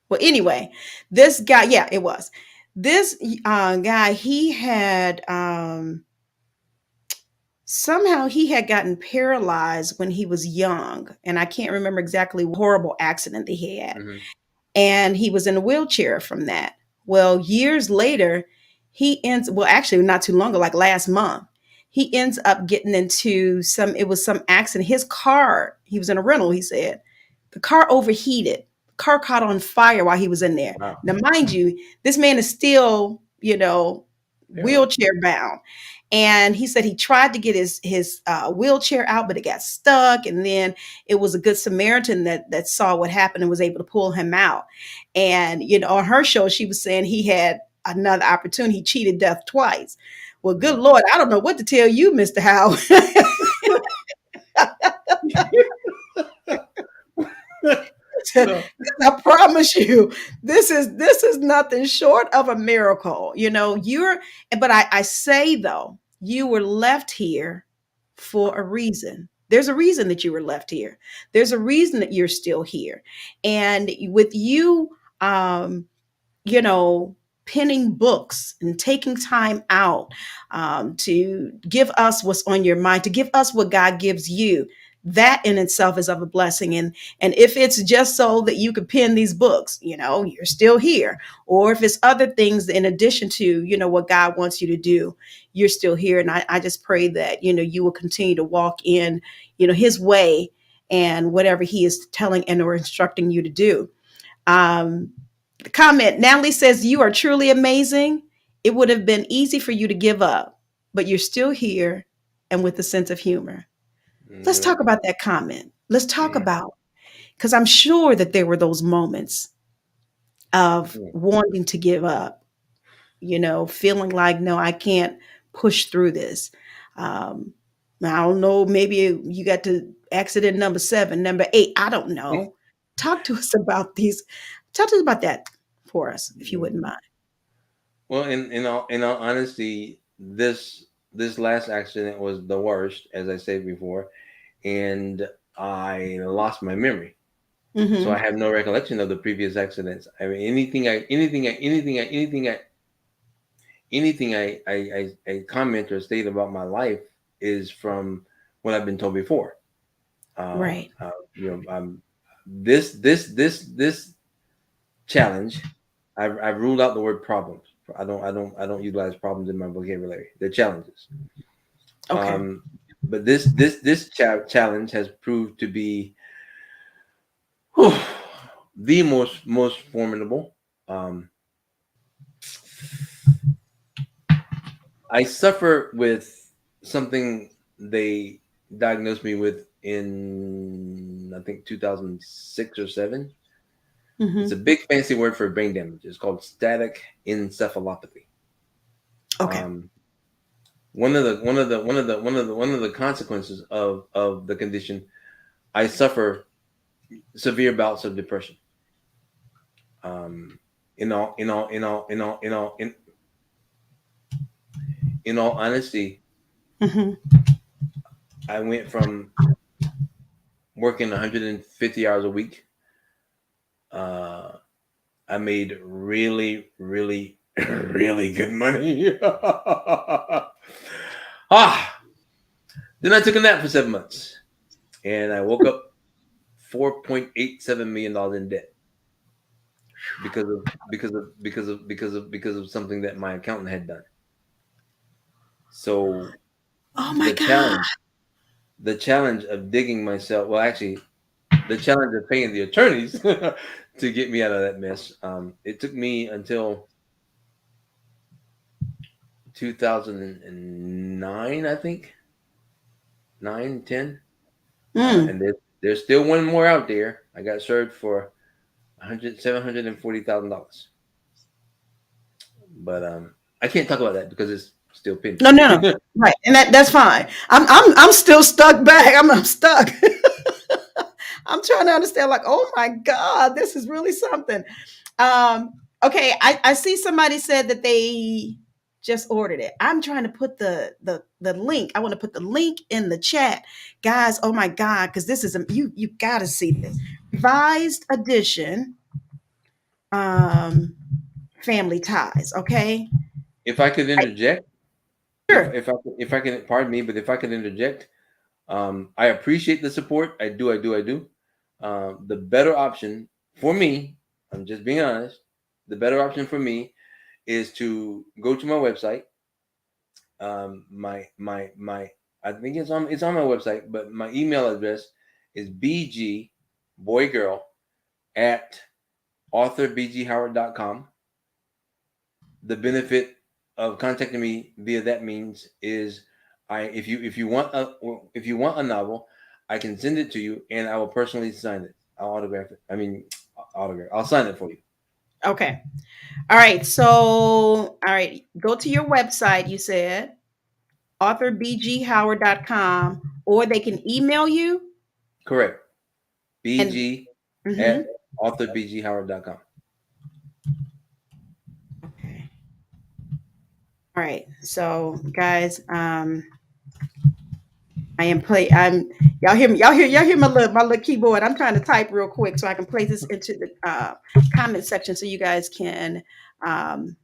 Well, anyway, this guy, yeah, it was. This guy, he had somehow he had gotten paralyzed when he was young, and I can't remember exactly what horrible accident that he had. Mhm. And he was in a wheelchair from that. Well, years later, actually not too long ago, like last month, he ends up getting into some accident. His car, he was in a rental, he said, the car overheated. The car caught on fire while he was in there. Wow, Now, mind you, this man is still, paralyzed. wheelchair bound. And he said he tried to get his wheelchair out, but it got stuck. And then it was a good Samaritan that saw what happened and was able to pull him out. And on her show, she was saying he had another opportunity. He cheated death twice. Well, good Mm. Lord, I don't know what to tell you, Mr. Howard. Well, I promise you, this is nothing short of a miracle. But I say though, you were left here for a reason. There's a reason that you were left here. There's a reason that you're still here. And with you, um, you know, penning books and taking time out to give us what's on your mind, to give us what God gives you. That in itself is of a blessing. And if it's just so that you could pen these books, you're still here. Or if it's other things in addition to, what God wants you to do, you're still here. And I just pray that, you will continue to walk in, his way and whatever he is telling and or instructing you to do. Um, Comment. Natalie says, you are truly amazing. It would have been easy for you to give up, but you're still here and with a sense of humor. Let's yeah, talk about that comment. Let's talk yeah, about, because I'm sure that there were those moments of yeah. wanting to give up, feeling like, no, I can't push through this. Um, I don't know, maybe you got to accident number 7, number 8. I don't know. Talk to us about these. Talk to us about that for us, if you Yeah. wouldn't mind. Well, in all honesty, this last accident was the worst, as I said before, and I lost my memory. So I Mm-hmm. have no recollection of the previous accidents. I mean, anything I comment or state about my life is from what I've been told before. Right. This challenge, I've ruled out the word problems. I don't utilize problems in my vocabulary. They're challenges. Okay. But this challenge has proved to be whew, the most formidable. Um, I suffer with something they diagnosed me with in I think 2006 or 7. It's Mm-hmm. a big fancy word for brain damage. It's called static encephalopathy. Okay. Um, one of the consequences of the condition, I suffer severe bouts of depression. Um, in all honesty, Mhm. I went from working 150 hours a week. Uh, I made really, really, really good money. ah, then I took a nap for 7 months, and I woke up $4.87 million in debt because of something that my accountant had done. So Oh my the God. challenge of digging myself, well, actually, the challenge of paying the attorneys to get me out of that mess. It took me until 2009, I think, 9, 10, Mm. and there's still one more out there. I got served for $740,000, but I can't talk about that because it's still pending. No, no, no. Right, and that's fine. I'm still stuck back. I'm stuck. I'm trying to understand. Like, oh my God, this is really something. Okay, I see somebody said that they just ordered it. I'm trying to put the link. I want to put the link in the chat, guys. Oh my God, because this is you got to see this revised edition. Um, Family Ties. Okay, If I could I, interject, sure. if I can, pardon me, but if I could interject, I appreciate the support. I do, I do, I do. The better option for me, I'm just being honest. The better option for me is to go to my website. My I think it's on my website, but my email address is bgboygirl at authorbghoward.com. The benefit of contacting me via that means is if you want a novel, I can send it to you and I will personally sign it. I'll autograph it. I mean, autograph. I'll sign it for you. Okay. All right. So, all right. Go to your website. You said authorbghoward.com, or they can email you. Correct. And bg at mhm. authorbghoward.com. Okay. All right. So, guys, I am play. I'm y'all hear me. Y'all hear my little keyboard. I'm trying to type real quick so I can place this into the comment section so you guys can um,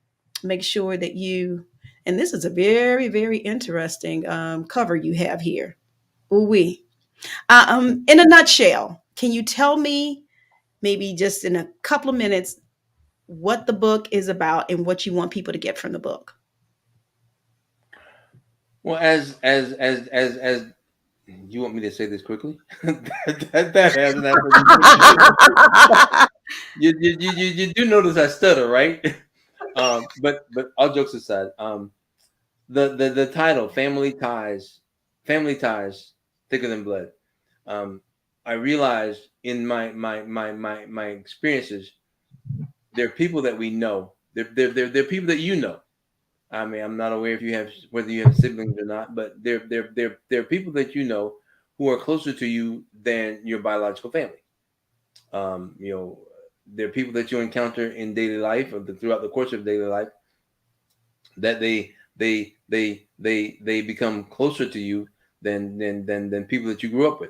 make sure that you. And this is a very very interesting cover you have here. Ooh wee. In a nutshell, can you tell me maybe just in a couple of minutes what the book is about and what you want people to get from the book? Well, as you want me to say this quickly? that has an answer. You do notice I stutter, right? But all jokes aside, the title, family ties thicker than blood. um I realized in my experiences, there are people that we know, they're people that you know. I mean, I'm not aware if you have, whether you have siblings or not, but they're people that you know who are closer to you than your biological family. You know, they're people that you encounter in daily life, or throughout the course of daily life, that they become closer to you than people that you grew up with.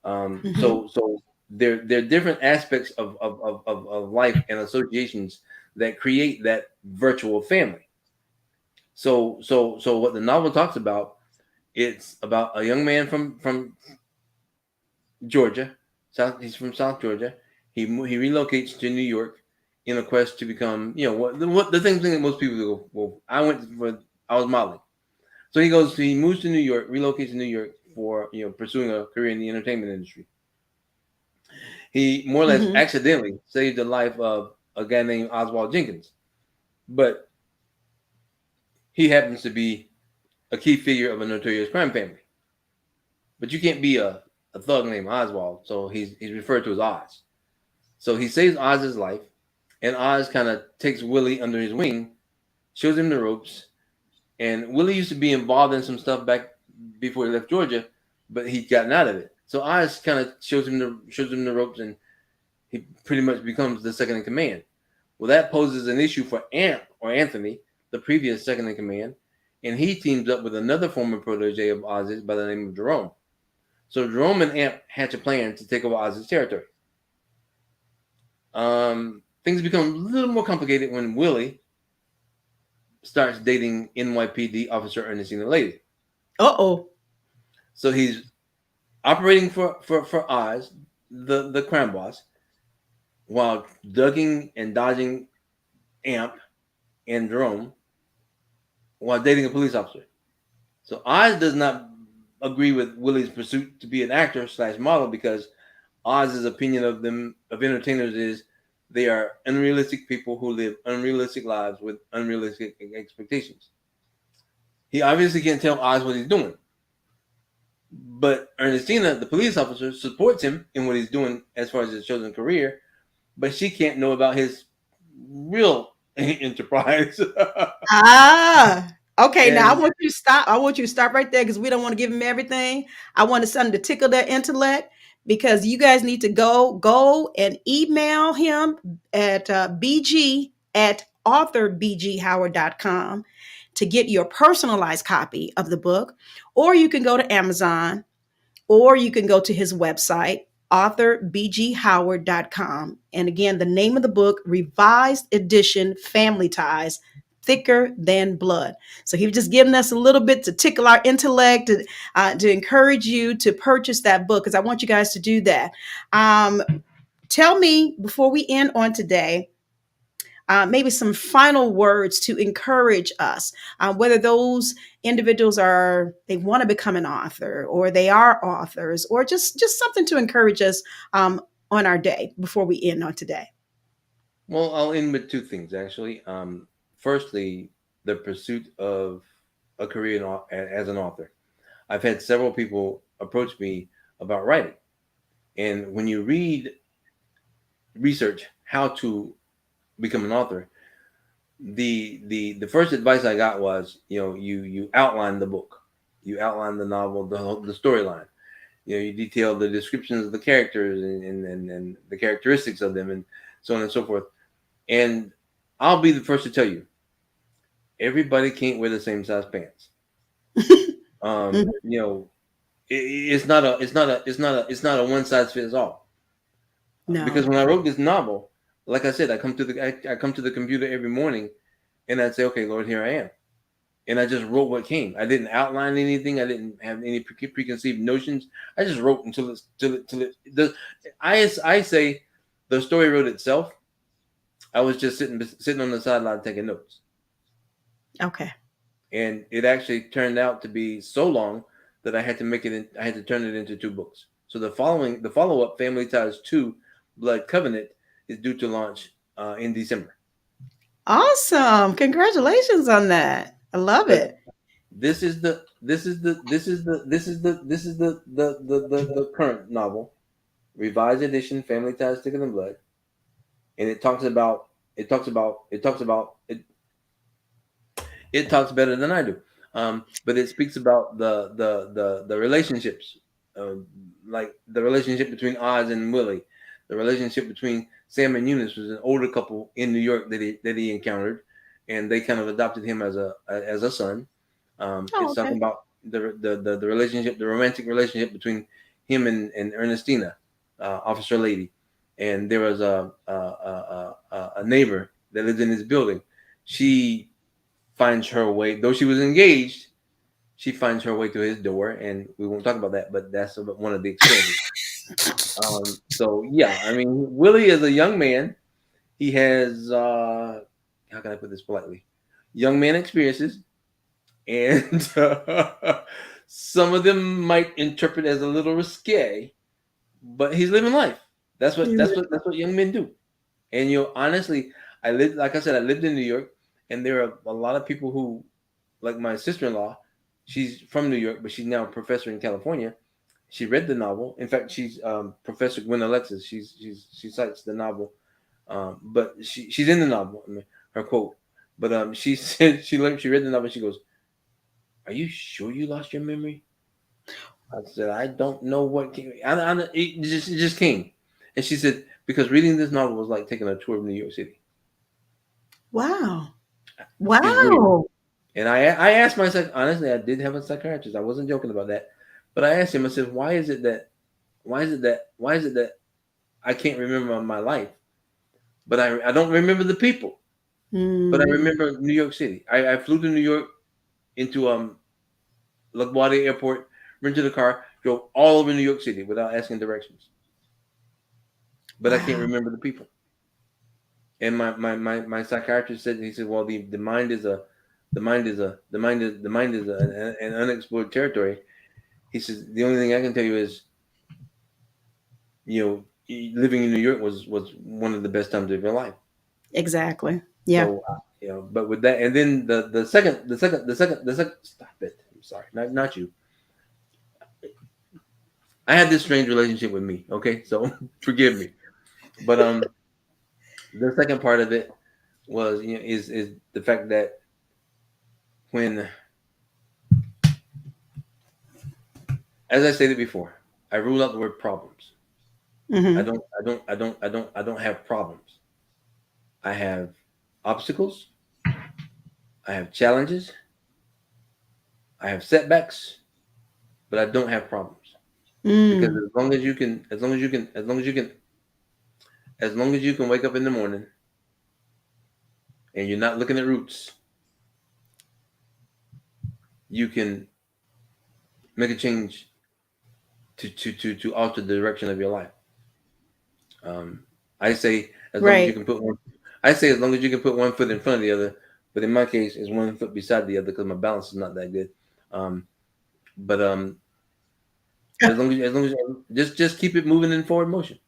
Mhm. So there are different aspects of life and associations that create that virtual family. So what the novel talks about, it's about a young man from Georgia. He's from South Georgia. He relocates to New York in a quest to become, what the thing that most people go. Well, I was modeling. So he moves to New York, relocates to New York for, pursuing a career in the entertainment industry. He more or less Mhm. accidentally saved the life of a guy named Oswald Jenkins, but he happens to be a key figure of a notorious crime family. But you can't be a thug named Oswald, so he's referred to as Oz. So he saves Oz's life, and Oz kind of takes Willie under his wing, shows him the ropes, And Willie used to be involved in some stuff back before he left Georgia, but he'd gotten out of it. So Oz kind of shows him the ropes, and he pretty much becomes the second in command. Well, that poses an issue for Amp or Anthony, the previous second in command, and he teams up with another former protege of Oz's by the name of Jerome. So Jerome and Amp hatch a plan to take over Oz's territory. Things become a little more complicated when Willie starts dating NYPD officer Ernestina Lady. Uh-oh. So he's operating for Oz, the crime boss, while ducking and dodging Amp and Jerome while dating a police officer. So Oz does not agree with Willie's pursuit to be an actor / model because Oz's opinion of entertainers is they are unrealistic people who live unrealistic lives with unrealistic expectations. He obviously can't tell Oz what he's doing. But Ernestina, the police officer, supports him in what he's doing as far as his chosen career, but she can't know about his real enterprise. Ah, okay. Now I And want you to stop. I want you to stop right there because we don't want to give them everything. I wanted something to tickle their intellect because you guys need to go and email him at bg at authorbghoward.com to get your personalized copy of the book, or you can go to Amazon, or you can go to his website, authorbghoward.com. And again, the name of the book, Revised Edition Family Ties, Thicker Than Blood. So he was just giving us a little bit to tickle our intellect, to encourage you to purchase that book, because I want you guys to do that. Tell me, before we end on today, maybe some final words to encourage us, whether those individuals they want to become an author, or they are authors, or just something to encourage us on our day before we end on today. well, I'll end with two things actually. Firstly, the pursuit of a career as an author. I've had several people approach me about writing, and when you research how to become an author, the first advice I got was, you outline the book, you outline the novel, the storyline. You detail the descriptions of the characters and the characteristics of them, and so on and so forth. And I'll be the first to tell you, everybody can't wear the same size pants. Mhm. It's not a one size fits all. Because No. when I wrote this novel, like I said, I come to the computer every morning, and I'd say, okay, Lord, here I am, and I just wrote what came. I didn't outline anything. I didn't have any preconceived notions. I just wrote until I say the story wrote itself. I was just sitting on the sideline taking notes, Okay. and it actually turned out to be so long that I had to I had to turn it into two books. So the follow up, Family Ties 2, Blood Covenant, is due to launch in December. Awesome. Congratulations on that. I love But it. the current novel, revised edition, Family Ties Thicker Than Blood, and it talks better than I do. But it speaks about the relationships, like the relationship between Oz and Willie, the relationship between Sam and Eunice, was an older couple in New York that he encountered, and they kind of adopted him as a son. Oh, It's talking okay. about the relationship, the romantic relationship between him and Ernestina, Officer Lady, and there was a neighbor that lived in his building. She finds her way, though she was engaged. She finds her way to his door, and we won't talk about that, but that's one of the experiences. So yeah, I mean, Willie is a young man. He has how can I put this politely? Young man experiences, and some of them might interpret as a little risque, but he's living life. That's what young men do. And honestly, like I said, I lived in New York, and there are a lot of people who, like my sister-in-law, she's from New York, but she's now a professor in California. She read the novel. In fact, she's Professor Gwen Alexis. She cites the novel, but she's in the novel. I mean, her quote. But she said she read the novel. She goes, are you sure you lost your memory? I said, I don't know what came. It just came. And she said, because reading this novel was like taking a tour of New York City. Wow. It's weird. Wow. And I asked myself, honestly, I did have a psychiatrist. I wasn't joking about that. But I asked him, I said, why is it that I can't remember my life? But I don't remember the people. But I Mm, remember New York City. I flew to New York into LaGuardia Airport, rented a car, drove all over New York City without asking directions. But I can't wow. remember the people. And my psychiatrist said, he said, well, the mind is an unexplored territory. He says the only thing I can tell you is, you know, living in New York was one of the best times of your life. Exactly. Yeah. So you know, but with that, and then the second, stop it. I'm sorry, not you. I had this strange relationship with me. Okay, so forgive me. But the second part of it was, you know, is the fact that when, as I stated before, I rule out the word problems. Hmm. I don't have problems. I have obstacles. I have challenges. I have setbacks, but I don't have problems. Because Mm, as long as you can wake up in the morning and you're not looking at roots, you can make a change to alter the direction of your life. Um, I say as long as you right. can put one. I say as long as you can put one foot in front of the other, but in my case, it's one foot beside the other because my balance is not that good. Um, but as long as just keep it moving in forward motion.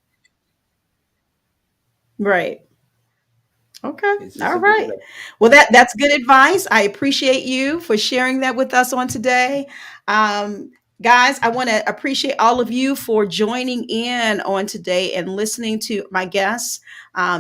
Right. Okay. It's as All simple as right. that. Well, that's good advice. I appreciate you for sharing that with us on today. Um, guys, I want to appreciate all of you for joining in on today and listening to my guests.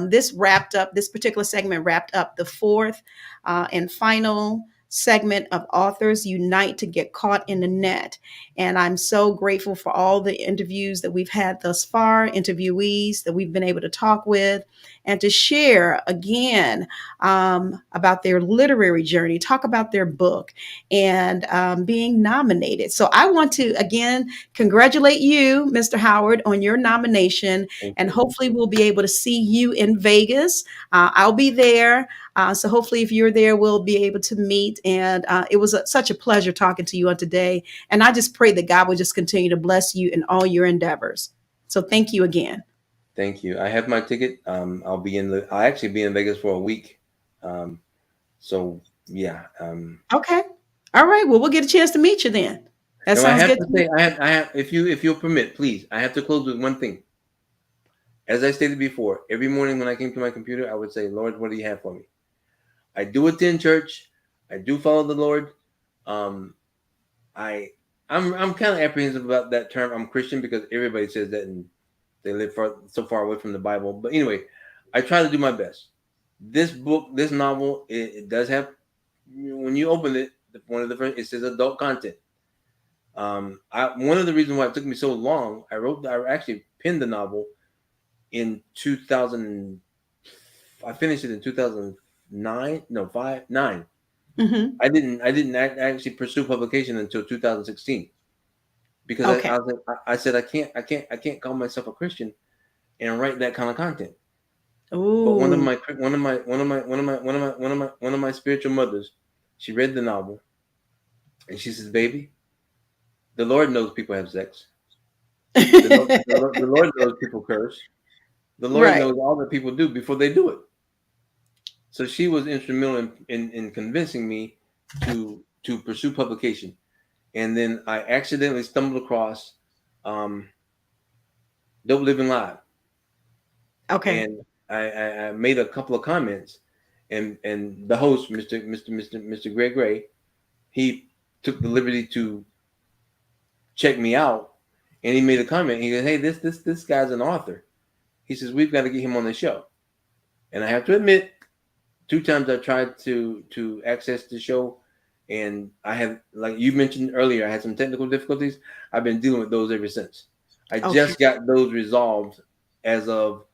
This particular segment wrapped up the fourth and final segment of Authors Unite to Get Caught in the Net. And I'm so grateful for all the interviews that we've had thus far, interviewees that we've been able to talk with and to share again about their literary journey, talk about their book, and being nominated. So I want to again congratulate you, Mr. Howard, on your nomination, Thank and you. hopefully we'll be able to see you in Vegas. I'll be there. So hopefully, if you're there, we'll be able to meet. And it was such a pleasure talking to you on today. And I just pray that God will just continue to bless you in all your endeavors. So thank you again. Thank you. I have my ticket. I'll actually be in Vegas for a week. Um, so yeah. Okay. All right. Well, we'll get a chance to meet you then. That Now I sounds have good to to me. say, I have, if you'll permit, please, I have to close with one thing. As I stated before, every morning when I came to my computer, I would say, Lord, what do you have for me? I do attend church. I do follow the Lord. Um, I I'm kind of apprehensive about that term. I'm Christian because everybody says that and they live so far away from the Bible. But anyway, I try to do my best. This book, this novel, it does have, when you open it, one of the first, it says adult content. One of the reasons why it took me so long, I actually penned the novel in 2000. I finished it in 2009. No, 9. Hmm. I didn't actually pursue publication until 2016 because Okay. I said I can't call myself a Christian and write that kind of content. But Ooh. one of my spiritual mothers, she read the novel and she says, "Baby, the Lord knows people have sex. The Lord knows people curse. The Lord Right. knows all that people do before they do it." So she was instrumental in convincing me to pursue publication. And then I accidentally stumbled across um, Dope Living Live, Okay. and I made a couple of comments, and the host, Mr. Greg Gray, he took the liberty to check me out, and he made a comment. He said, "Hey, this guy's an author." He says, "We've got to get him on the show." And I have to admit, 2 times I tried to access the show, And I have, like you mentioned earlier, I had some technical difficulties. I've been dealing with those ever since. I Okay. just got those resolved as of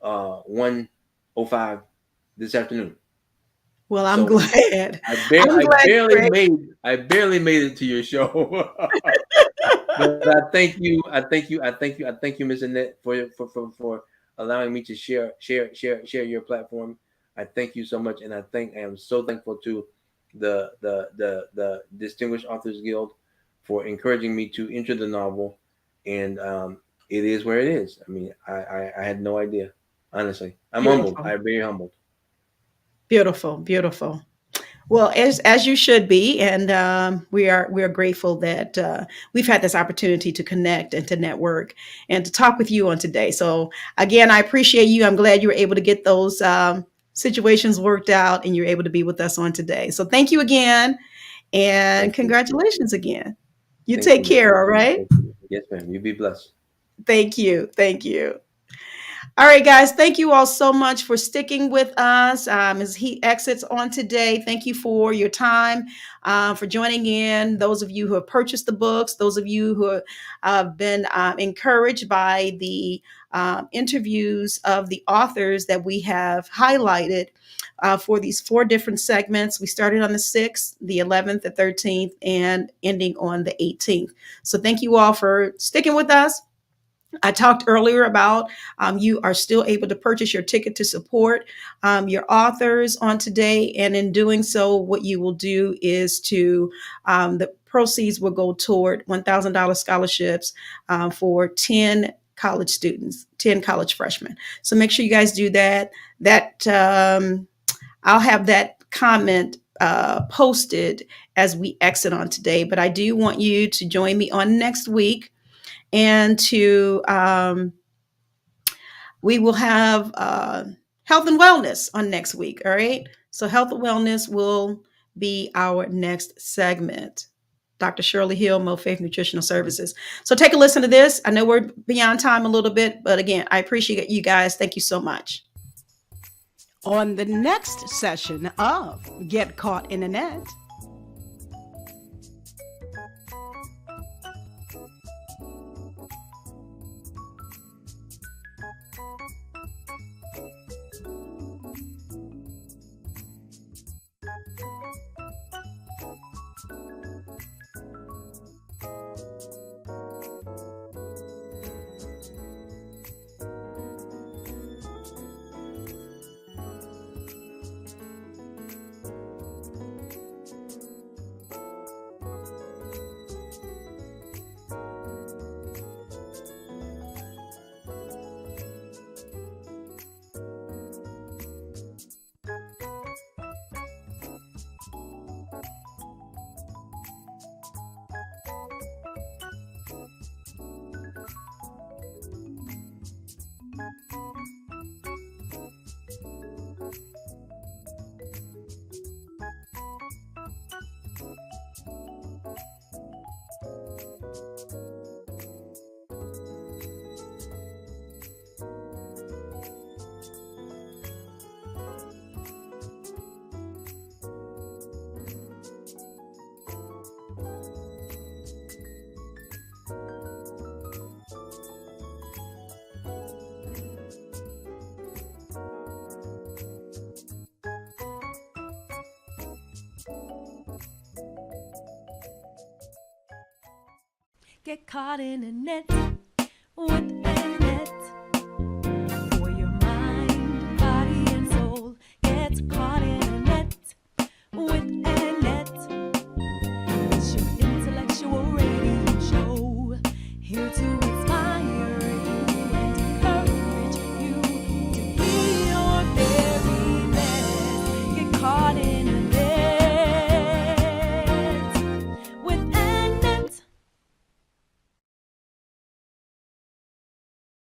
1:05 this afternoon. Well, I'm So glad. I, I'm I glad, Greg. barely made it to your show. But I thank you. I thank you, Miss Annette, for allowing me to share your platform. I thank you so much, and I am so thankful to the Distinguished Authors Guild for encouraging me to enter the novel, and it is where it is. I mean, I had no idea. Honestly, I'm humbled. Beautiful. I'm very humbled. Beautiful. Beautiful. Well, as you should be, and we are grateful that we've had this opportunity to connect and to network and to talk with you on today. So again, I appreciate you. I'm glad you were able to get those situations worked out, and you're able to be with us on today. So thank you again, and Thank you. congratulations again. You Thank you, take Miss. care. All right. Thank you. Yes, ma'am. You be blessed. Thank you. Thank you. All right, guys, thank you all so much for sticking with us as he exits on today. Thank you for your time, for joining in. Those of you who have purchased the books, those of you who have been encouraged by the interviews of the authors that we have highlighted for these 4 different segments. We started on the 6th, the 11th, the 13th, and ending on the 18th. So thank you all for sticking with us. I talked earlier about you are still able to purchase your ticket to support your authors on today. And in doing so, what you will do is the proceeds will go toward $1,000 scholarships for 10 college students, 10 college freshmen. So make sure you guys do that. I'll have that comment posted as we exit on today. But I do want you to join me on next week, and we will have health and wellness on next week. All right. So health and wellness will be our next segment. Dr. Shirley Hill, Mo Faith Nutritional Services. So take a listen to this. I know we're beyond time a little bit, but again, I appreciate you guys. Thank you so much. On the next session of Get Caught in the Net, Get caught in a net with a net for your mind, body, and soul. Get caught in a net with